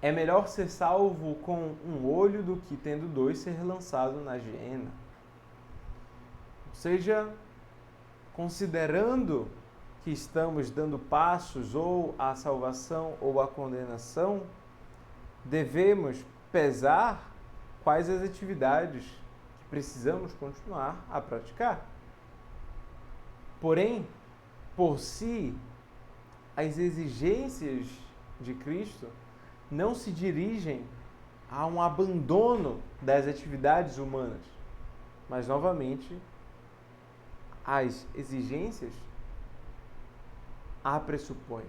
S1: É melhor ser salvo com um olho do que, tendo dois, ser lançado na hiena. Ou seja, considerando que estamos dando passos ou à salvação ou à condenação, devemos pesar quais as atividades que precisamos continuar a praticar. Porém, por si, as exigências de Cristo não se dirigem a um abandono das atividades humanas, mas, novamente, as exigências a pressupõem.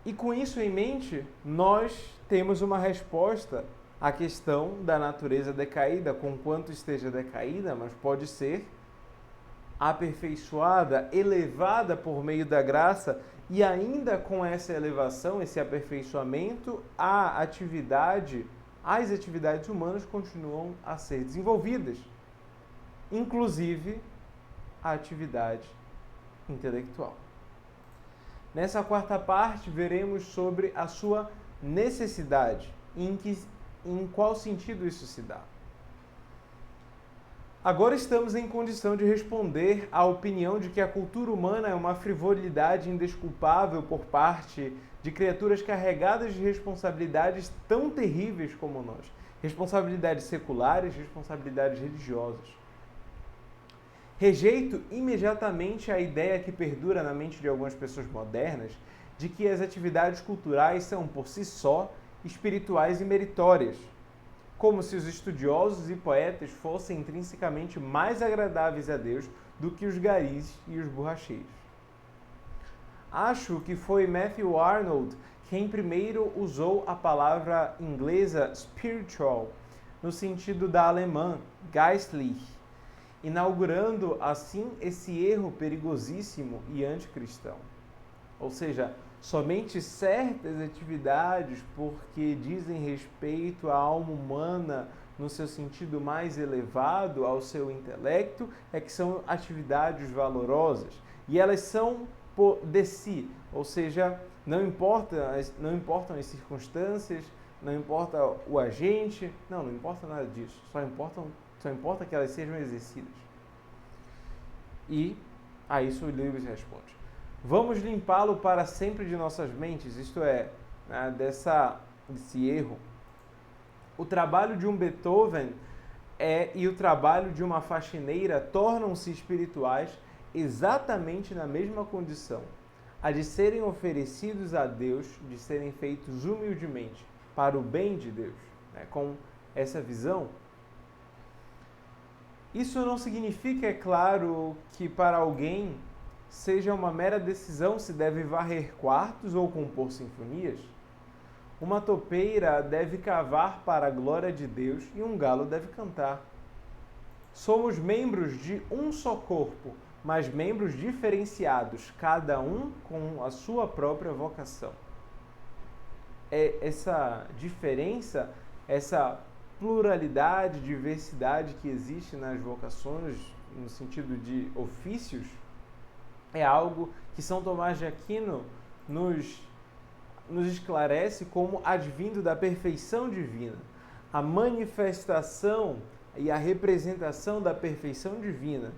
S1: E com isso em mente, nós temos uma resposta à questão da natureza decaída, conquanto esteja decaída, mas pode ser aperfeiçoada, elevada por meio da graça, e ainda com essa elevação, esse aperfeiçoamento, as atividades humanas continuam a ser desenvolvidas, inclusive a atividade intelectual. Nessa quarta parte, veremos sobre a sua necessidade. Em qual sentido isso se dá? Agora estamos em condição de responder à opinião de que a cultura humana é uma frivolidade indesculpável por parte de criaturas carregadas de responsabilidades tão terríveis como nós. Responsabilidades seculares, responsabilidades religiosas. Rejeito imediatamente a ideia que perdura na mente de algumas pessoas modernas de que as atividades culturais são, por si só, espirituais e meritórias, como se os estudiosos e poetas fossem intrinsecamente mais agradáveis a Deus do que os garis e os borracheiros. Acho que foi Matthew Arnold quem primeiro usou a palavra inglesa spiritual no sentido da alemã geistlich, inaugurando assim esse erro perigosíssimo e anticristão. Ou seja, somente certas atividades, porque dizem respeito à alma humana no seu sentido mais elevado, ao seu intelecto, é que são atividades valorosas. E elas são de si, ou seja, não importam as circunstâncias, não importa o agente, não importa nada disso, só importa que elas sejam exercidas. E a isso o Lewis responde: vamos limpá-lo para sempre de nossas mentes, isto é, desse erro. O trabalho de um Beethoven e o trabalho de uma faxineira tornam-se espirituais exatamente na mesma condição, a de serem oferecidos a Deus, de serem feitos humildemente, para o bem de Deus. Com essa visão, isso não significa, é claro, que para alguém seja uma mera decisão se deve varrer quartos ou compor sinfonias. Uma topeira deve cavar para a glória de Deus e um galo deve cantar. Somos membros de um só corpo, mas membros diferenciados, cada um com a sua própria vocação. Essa diferença, essa pluralidade, diversidade que existe nas vocações, no sentido de ofícios, é algo que São Tomás de Aquino nos esclarece como advindo da perfeição divina. A manifestação e a representação da perfeição divina,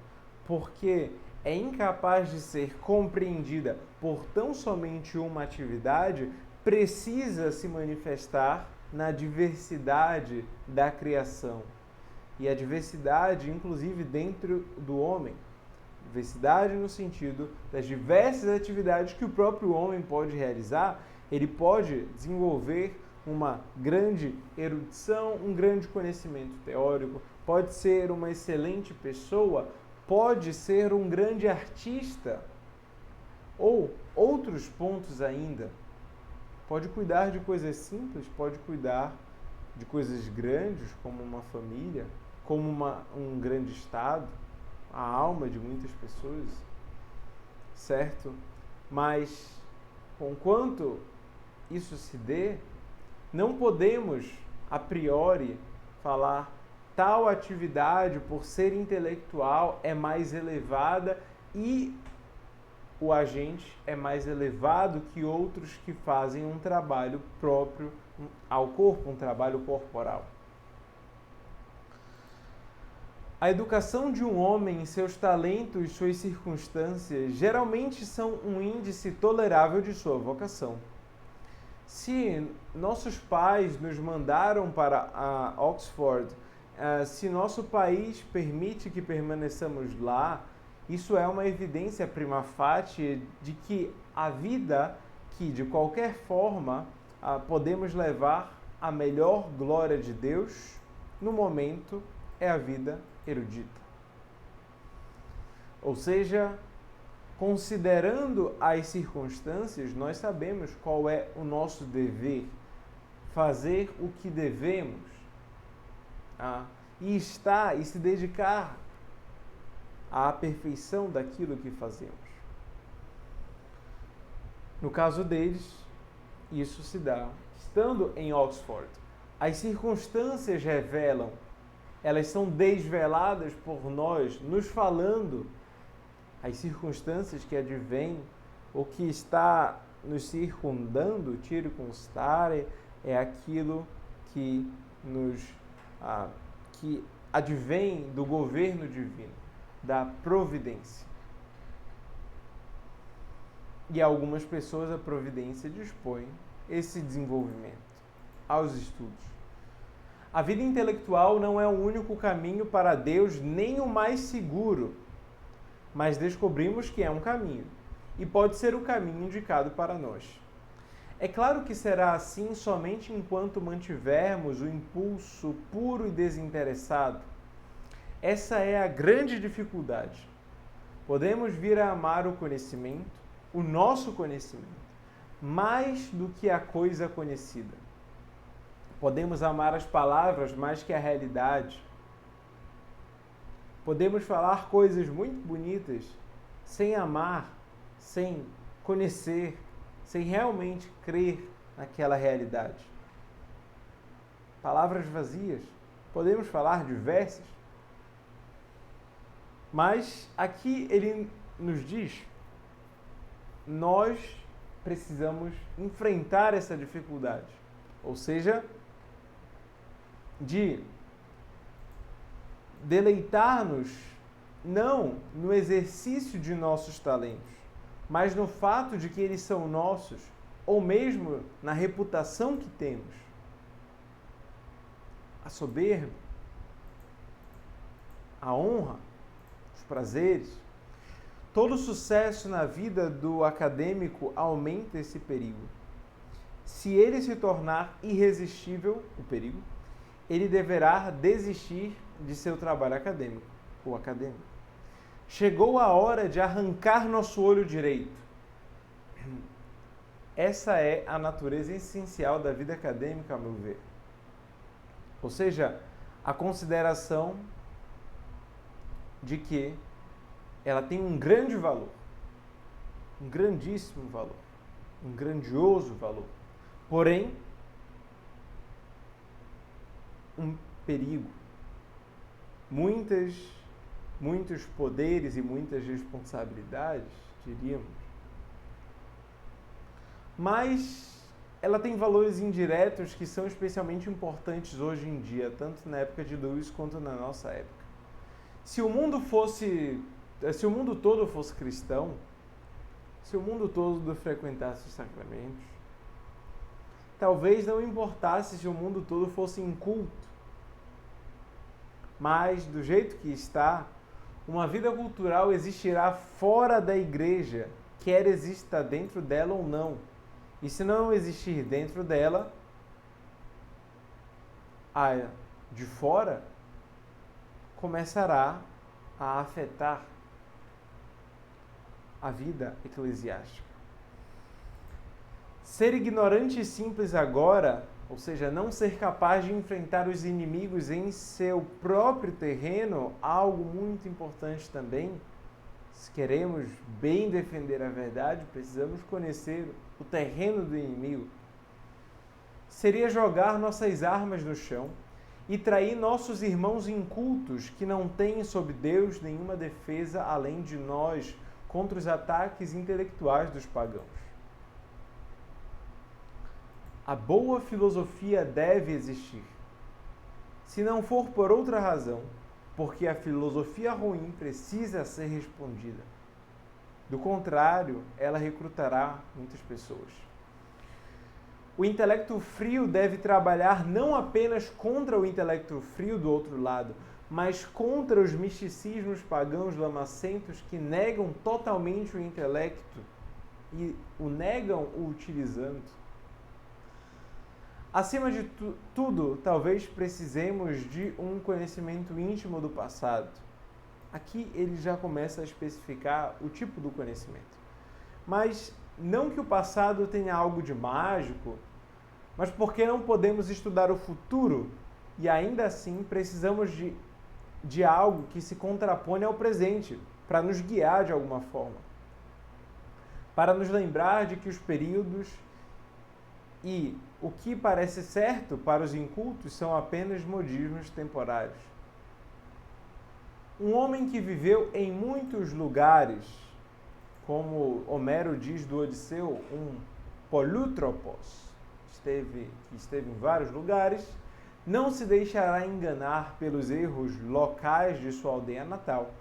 S1: porque é incapaz de ser compreendida por tão somente uma atividade, precisa se manifestar na diversidade da criação. E a diversidade, inclusive, dentro do homem. Diversidade no sentido das diversas atividades que o próprio homem pode realizar. Ele pode desenvolver uma grande erudição, um grande conhecimento teórico, pode ser uma excelente pessoa, pode ser um grande artista, ou outros pontos ainda. Pode cuidar de coisas simples, pode cuidar de coisas grandes, como uma família, como um grande estado, a alma de muitas pessoas, certo? Mas, conquanto isso se dê, não podemos, a priori, falar tal atividade, por ser intelectual, é mais elevada e o agente é mais elevado que outros que fazem um trabalho próprio ao corpo, um trabalho corporal. A educação de um homem em seus talentos e suas circunstâncias geralmente são um índice tolerável de sua vocação. Se nossos pais nos mandaram para a Oxford, se nosso país permite que permaneçamos lá, isso é uma evidência prima facie de que a vida que, de qualquer forma, podemos levar à melhor glória de Deus, no momento, é a vida erudita. Ou seja, considerando as circunstâncias, nós sabemos qual é o nosso dever, fazer o que devemos, e se dedicar à perfeição daquilo que fazemos. No caso deles, isso se dá estando em Oxford. As circunstâncias revelam, elas são desveladas por nós, nos falando as circunstâncias que advêm, o que está nos circundando, circunstare, é aquilo que que advém do governo divino, da providência. E algumas pessoas a providência dispõe esse desenvolvimento aos estudos. A vida intelectual não é o único caminho para Deus, nem o mais seguro, mas descobrimos que é um caminho e pode ser o caminho indicado para nós. É claro que será assim somente enquanto mantivermos o impulso puro e desinteressado. Essa é a grande dificuldade. Podemos vir a amar o conhecimento, o nosso conhecimento, mais do que a coisa conhecida. Podemos amar as palavras mais que a realidade. Podemos falar coisas muito bonitas sem amar, sem conhecer, sem realmente crer naquela realidade. Palavras vazias. Podemos falar diversas. Mas aqui ele nos diz, nós precisamos enfrentar essa dificuldade. Ou seja, de deleitar-nos não no exercício de nossos talentos, mas no fato de que eles são nossos, ou mesmo na reputação que temos. A soberba, a honra, os prazeres. Todo sucesso na vida do acadêmico aumenta esse perigo. Se ele se tornar irresistível, o perigo, ele deverá desistir de seu trabalho acadêmico, ou acadêmico. Chegou a hora de arrancar nosso olho direito. Essa é a natureza essencial da vida acadêmica, a meu ver. Ou seja, a consideração de que ela tem um grande valor, um grandíssimo valor, um grandioso valor. Porém, um perigo. Muitos poderes e muitas responsabilidades, diríamos. Mas ela tem valores indiretos que são especialmente importantes hoje em dia, tanto na época de Lewis quanto na nossa época. Se o mundo todo fosse cristão, se o mundo todo frequentasse os sacramentos, talvez não importasse se o mundo todo fosse inculto. Mas, do jeito que está, uma vida cultural existirá fora da igreja, quer exista dentro dela ou não. E se não existir dentro dela, a de fora começará a afetar a vida eclesiástica. Ser ignorante e simples agora, ou seja, não ser capaz de enfrentar os inimigos em seu próprio terreno, algo muito importante também. Se queremos bem defender a verdade, precisamos conhecer o terreno do inimigo. Seria jogar nossas armas no chão e trair nossos irmãos incultos que não têm sob Deus nenhuma defesa além de nós contra os ataques intelectuais dos pagãos. A boa filosofia deve existir. Se não for por outra razão, porque a filosofia ruim precisa ser respondida. Do contrário, ela recrutará muitas pessoas. O intelecto frio deve trabalhar não apenas contra o intelecto frio do outro lado, mas contra os misticismos pagãos lamacentos que negam totalmente o intelecto e o negam o utilizando. Acima de tudo, talvez precisemos de um conhecimento íntimo do passado. Aqui ele já começa a especificar o tipo do conhecimento. Mas não que o passado tenha algo de mágico, mas porque não podemos estudar o futuro e ainda assim precisamos de algo que se contrapone ao presente, para nos guiar de alguma forma. Para nos lembrar de que os períodos e o que parece certo para os incultos são apenas modismos temporários. Um homem que viveu em muitos lugares, como Homero diz do Odisseu, um polútropos, que esteve em vários lugares, não se deixará enganar pelos erros locais de sua aldeia natal.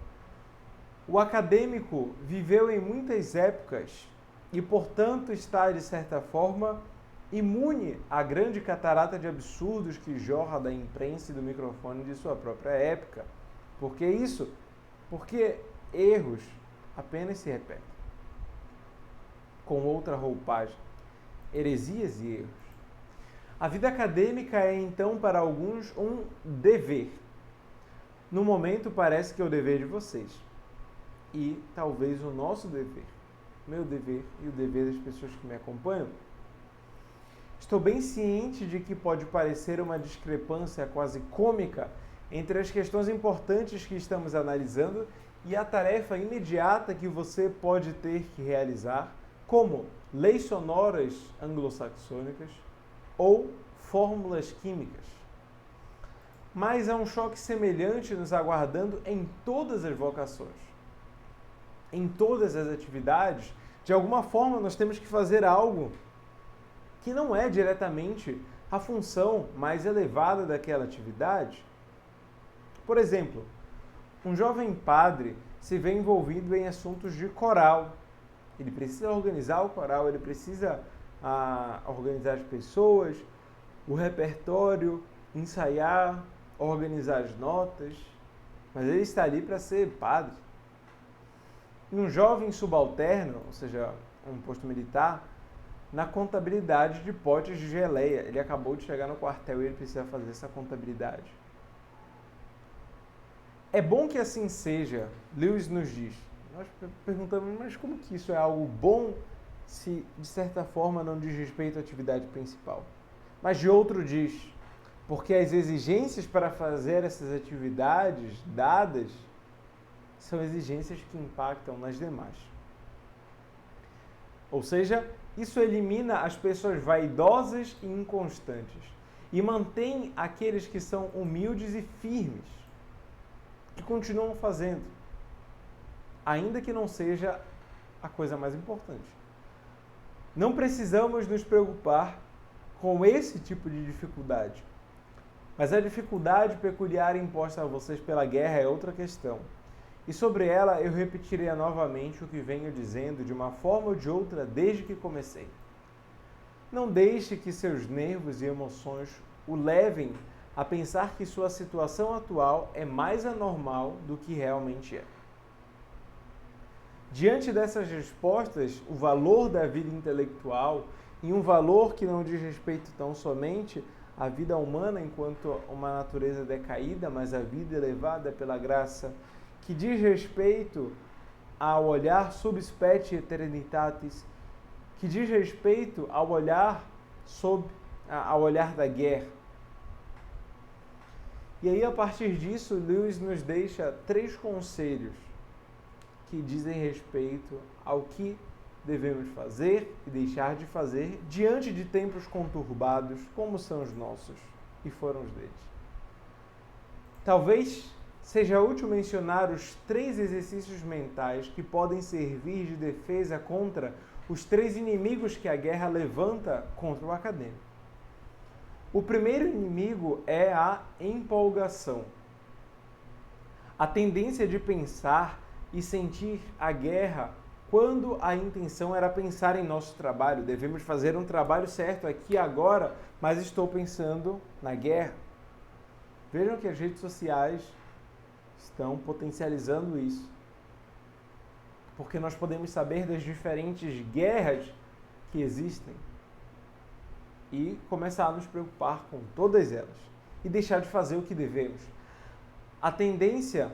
S1: O acadêmico viveu em muitas épocas e, portanto, está, de certa forma, imune à grande catarata de absurdos que jorra da imprensa e do microfone de sua própria época. Por que isso? Porque erros apenas se repetem, com outra roupagem, heresias e erros. A vida acadêmica é, então, para alguns, um dever. No momento, parece que é o dever de vocês. E talvez o nosso dever, meu dever e o dever das pessoas que me acompanham. Estou bem ciente de que pode parecer uma discrepância quase cômica entre as questões importantes que estamos analisando e a tarefa imediata que você pode ter que realizar, como leis sonoras anglo-saxônicas ou fórmulas químicas. Mas há um choque semelhante nos aguardando em todas as vocações. Em todas as atividades, de alguma forma nós temos que fazer algo que não é diretamente a função mais elevada daquela atividade. Por exemplo, um jovem padre se vê envolvido em assuntos de coral. Ele precisa organizar o coral, ele precisa organizar as pessoas, o repertório, ensaiar, organizar as notas, mas ele está ali para ser padre. E um jovem subalterno, ou seja, um posto militar, na contabilidade de potes de geleia. Ele acabou de chegar no quartel e ele precisa fazer essa contabilidade. É bom que assim seja, Lewis nos diz. Nós perguntamos, mas como que isso é algo bom se, de certa forma, não diz respeito à atividade principal? Mas de outro diz, porque as exigências para fazer essas atividades dadas são exigências que impactam nas demais. Ou seja, isso elimina as pessoas vaidosas e inconstantes e mantém aqueles que são humildes e firmes, que continuam fazendo, ainda que não seja a coisa mais importante. Não precisamos nos preocupar com esse tipo de dificuldade, mas a dificuldade peculiar imposta a vocês pela guerra é outra questão. E sobre ela eu repetirei novamente o que venho dizendo de uma forma ou de outra desde que comecei. Não deixe que seus nervos e emoções o levem a pensar que sua situação atual é mais anormal do que realmente é. Diante dessas respostas, o valor da vida intelectual e um valor que não diz respeito tão somente à vida humana enquanto uma natureza decaída, mas à vida elevada pela graça, que diz respeito ao olhar sub specie eternitatis, que diz respeito ao olhar da guerra. E aí, a partir disso, Lewis nos deixa 3 conselhos que dizem respeito ao que devemos fazer e deixar de fazer diante de tempos conturbados como são os nossos e foram os deles. Talvez seja útil mencionar os 3 exercícios mentais que podem servir de defesa contra os 3 inimigos que a guerra levanta contra o acadêmico. O primeiro inimigo é a empolgação. A tendência de pensar e sentir a guerra quando a intenção era pensar em nosso trabalho. Devemos fazer um trabalho certo aqui agora, mas estou pensando na guerra. Vejam que as redes sociais estão potencializando isso. Porque nós podemos saber das diferentes guerras que existem e começar a nos preocupar com todas elas e deixar de fazer o que devemos. A tendência,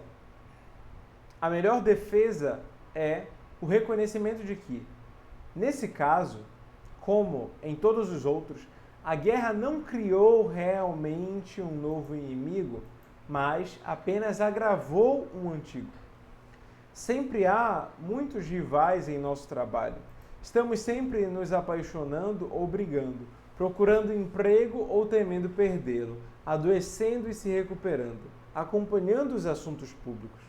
S1: a melhor defesa é o reconhecimento de que, nesse caso, como em todos os outros, a guerra não criou realmente um novo inimigo, mas apenas agravou um antigo. Sempre há muitos rivais em nosso trabalho. Estamos sempre nos apaixonando ou brigando, procurando emprego ou temendo perdê-lo, adoecendo e se recuperando, acompanhando os assuntos públicos.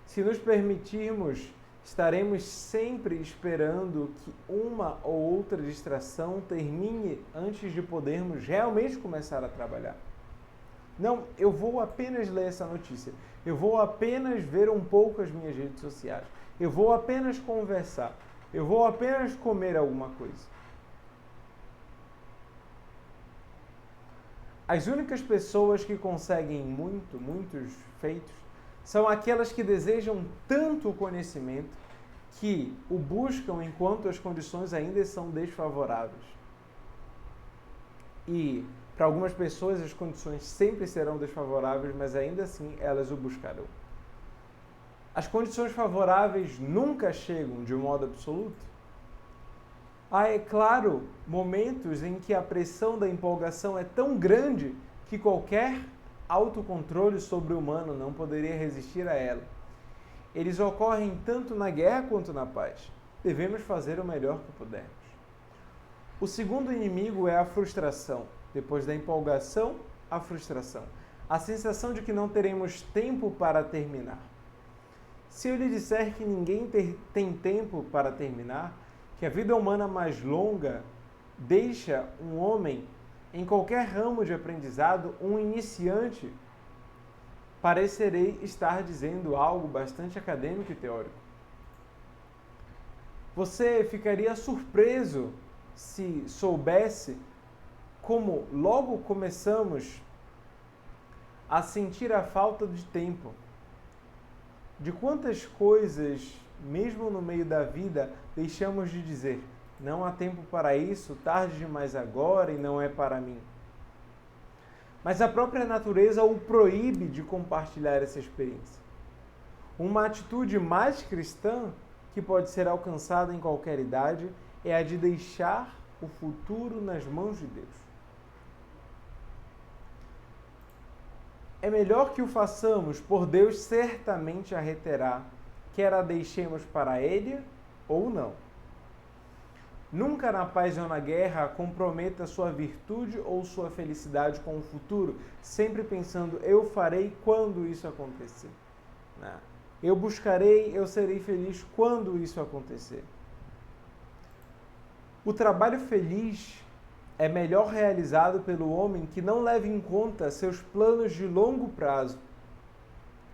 S1: Se nos permitirmos Estaremos sempre esperando que uma ou outra distração termine antes de podermos realmente começar a trabalhar. Não, eu vou apenas ler essa notícia. Eu vou apenas ver um pouco as minhas redes sociais. Eu vou apenas conversar. Eu vou apenas comer alguma coisa. As únicas pessoas que conseguem muitos feitos, são aquelas que desejam tanto o conhecimento que o buscam enquanto as condições ainda são desfavoráveis. E para algumas pessoas as condições sempre serão desfavoráveis, mas ainda assim elas o buscarão. As condições favoráveis nunca chegam de modo absoluto. Há, é claro, momentos em que a pressão da empolgação é tão grande que qualquer autocontrole sobre-humano não poderia resistir a ela. Eles ocorrem tanto na guerra quanto na paz. Devemos fazer o melhor que pudermos. O segundo inimigo é a frustração. Depois da empolgação, a frustração. A sensação de que não teremos tempo para terminar. Se eu lhe disser que ninguém tem tempo para terminar, que a vida humana mais longa deixa um homem em qualquer ramo de aprendizado, um iniciante, parecerei estar dizendo algo bastante acadêmico e teórico. Você ficaria surpreso se soubesse como logo começamos a sentir a falta de tempo. De quantas coisas, mesmo no meio da vida, deixamos de dizer: não há tempo para isso, tarde demais agora e não é para mim. Mas a própria natureza o proíbe de compartilhar essa experiência. Uma atitude mais cristã, que pode ser alcançada em qualquer idade, é a de deixar o futuro nas mãos de Deus. É melhor que o façamos, por Deus certamente a reterá, quer a deixemos para Ele ou não. Nunca na paz ou na guerra comprometa sua virtude ou sua felicidade com o futuro, sempre pensando: eu farei quando isso acontecer. Eu buscarei, eu serei feliz quando isso acontecer. O trabalho feliz é melhor realizado pelo homem que não leva em conta seus planos de longo prazo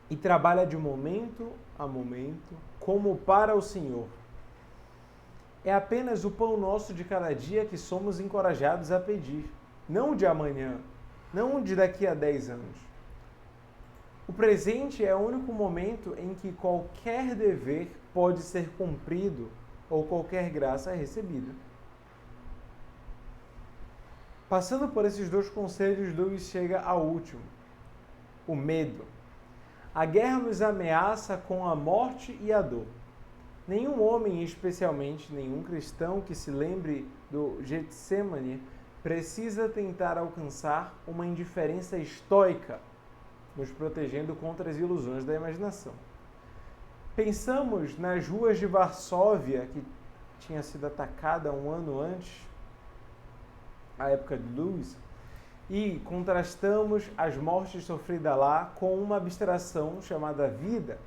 S1: e trabalha de momento a momento como para o Senhor. É apenas o pão nosso de cada dia que somos encorajados a pedir, não o de amanhã, não o de daqui a 10 anos. O presente é o único momento em que qualquer dever pode ser cumprido ou qualquer graça é recebida. Passando por esses dois conselhos, Lewis chega ao último: o medo. A guerra nos ameaça com a morte e a dor. Nenhum homem, especialmente nenhum cristão que se lembre do Getsemane, precisa tentar alcançar uma indiferença estoica, nos protegendo contra as ilusões da imaginação. Pensamos nas ruas de Varsóvia, que tinha sido atacada um ano antes, a época de Lewis, e contrastamos as mortes sofridas lá com uma abstração chamada vida.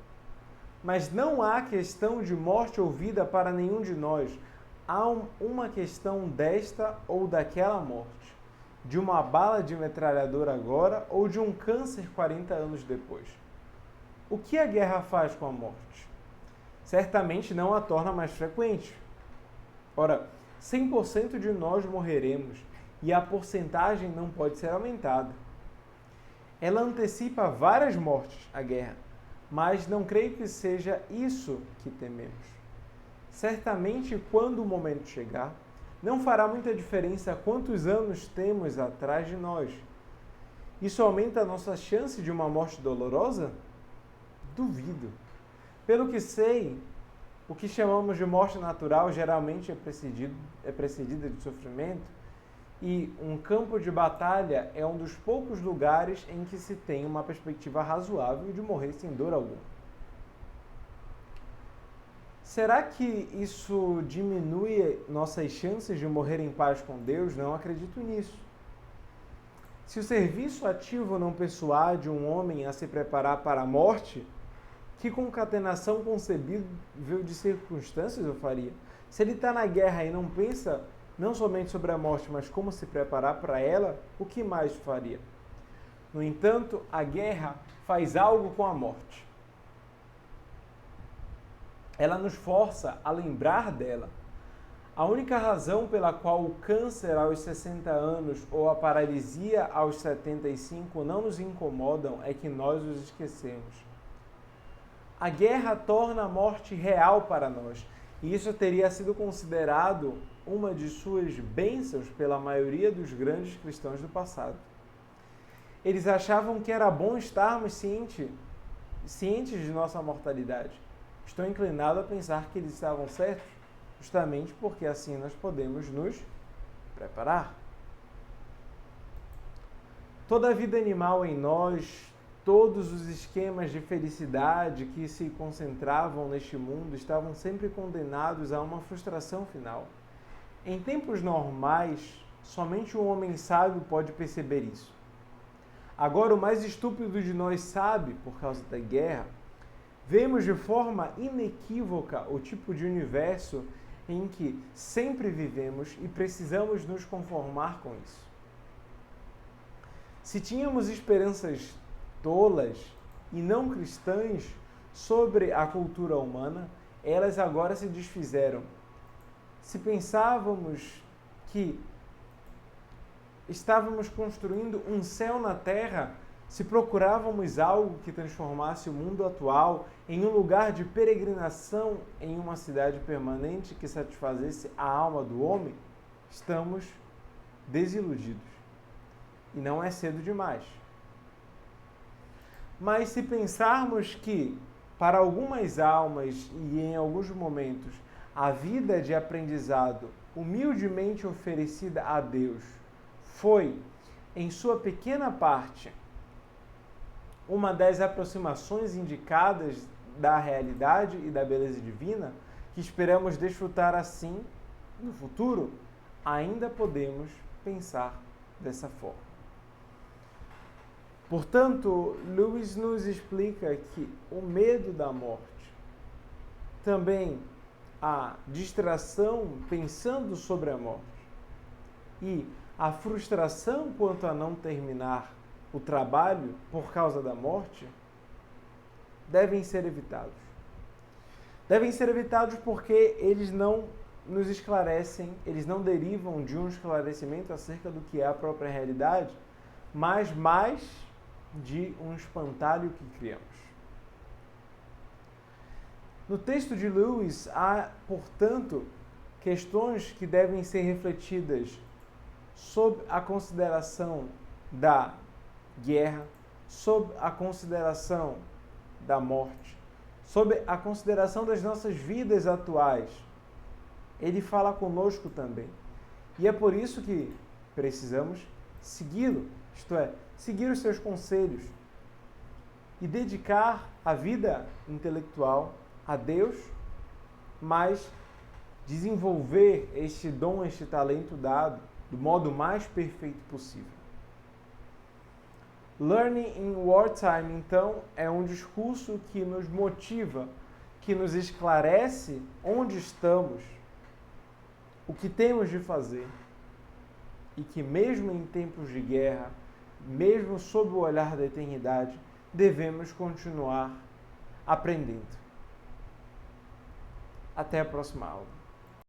S1: Mas não há questão de morte ou vida para nenhum de nós. Há uma questão desta ou daquela morte, de uma bala de metralhadora agora ou de um câncer 40 anos depois. O que a guerra faz com a morte? Certamente não a torna mais frequente. Ora, 100% de nós morreremos e a porcentagem não pode ser aumentada. Ela antecipa várias mortes, a guerra, mas não creio que seja isso que tememos. Certamente, quando o momento chegar, não fará muita diferença quantos anos temos atrás de nós. Isso aumenta a nossa chance de uma morte dolorosa? Duvido. Pelo que sei, o que chamamos de morte natural geralmente é precedida de sofrimento, e um campo de batalha é um dos poucos lugares em que se tem uma perspectiva razoável de morrer sem dor alguma. Será que isso diminui nossas chances de morrer em paz com Deus? Não acredito nisso. Se o serviço ativo não persuade um homem a se preparar para a morte, Que concatenação concebível de circunstâncias eu faria? Se ele está na guerra e não pensa não somente sobre a morte, mas como se preparar para ela, o que mais faria? No entanto, a guerra faz algo com a morte. Ela nos força a lembrar dela. A única razão pela qual o câncer aos 60 anos ou a paralisia aos 75 não nos incomodam é que nós os esquecemos. A guerra torna a morte real para nós, e isso teria sido considerado uma de suas bênçãos pela maioria dos grandes cristãos do passado. Eles achavam que era bom estarmos cientes de nossa mortalidade. Estou inclinado a pensar que eles estavam certos, justamente porque assim nós podemos nos preparar. Toda a vida animal em nós, todos os esquemas de felicidade que se concentravam neste mundo estavam sempre condenados a uma frustração final. Em tempos normais, somente um homem sábio pode perceber isso. Agora, o mais estúpido de nós sabe, por causa da guerra, vemos de forma inequívoca o tipo de universo em que sempre vivemos e precisamos nos conformar com isso. Se tínhamos esperanças tolas e não cristãs sobre a cultura humana, elas agora se desfizeram. Se pensávamos que estávamos construindo um céu na terra, se procurávamos algo que transformasse o mundo atual em um lugar de peregrinação em uma cidade permanente que satisfazesse a alma do homem, estamos desiludidos. E não é cedo demais. Mas se pensarmos que, para algumas almas e em alguns momentos, a vida de aprendizado humildemente oferecida a Deus foi, em sua pequena parte, uma das aproximações indicadas da realidade e da beleza divina, que esperamos desfrutar assim no futuro, ainda podemos pensar dessa forma. Portanto, Lewis nos explica que o medo da morte, também a distração pensando sobre a morte e a frustração quanto a não terminar o trabalho por causa da morte, devem ser evitados. Devem ser evitados porque eles não nos esclarecem, eles não derivam de um esclarecimento acerca do que é a própria realidade, mas mais de um espantalho que criamos. No texto de Lewis há, portanto, questões que devem ser refletidas sob a consideração da guerra, sob a consideração da morte, sob a consideração das nossas vidas atuais. Ele fala conosco também. E é por isso que precisamos segui-lo, isto é, seguir os seus conselhos e dedicar a vida intelectual a Deus, mas desenvolver este dom, este talento dado do modo mais perfeito possível. Learning in Wartime, então, é um discurso que nos motiva, que nos esclarece onde estamos, o que temos de fazer, e que mesmo em tempos de guerra, mesmo sob o olhar da eternidade, devemos continuar aprendendo. Até a próxima aula.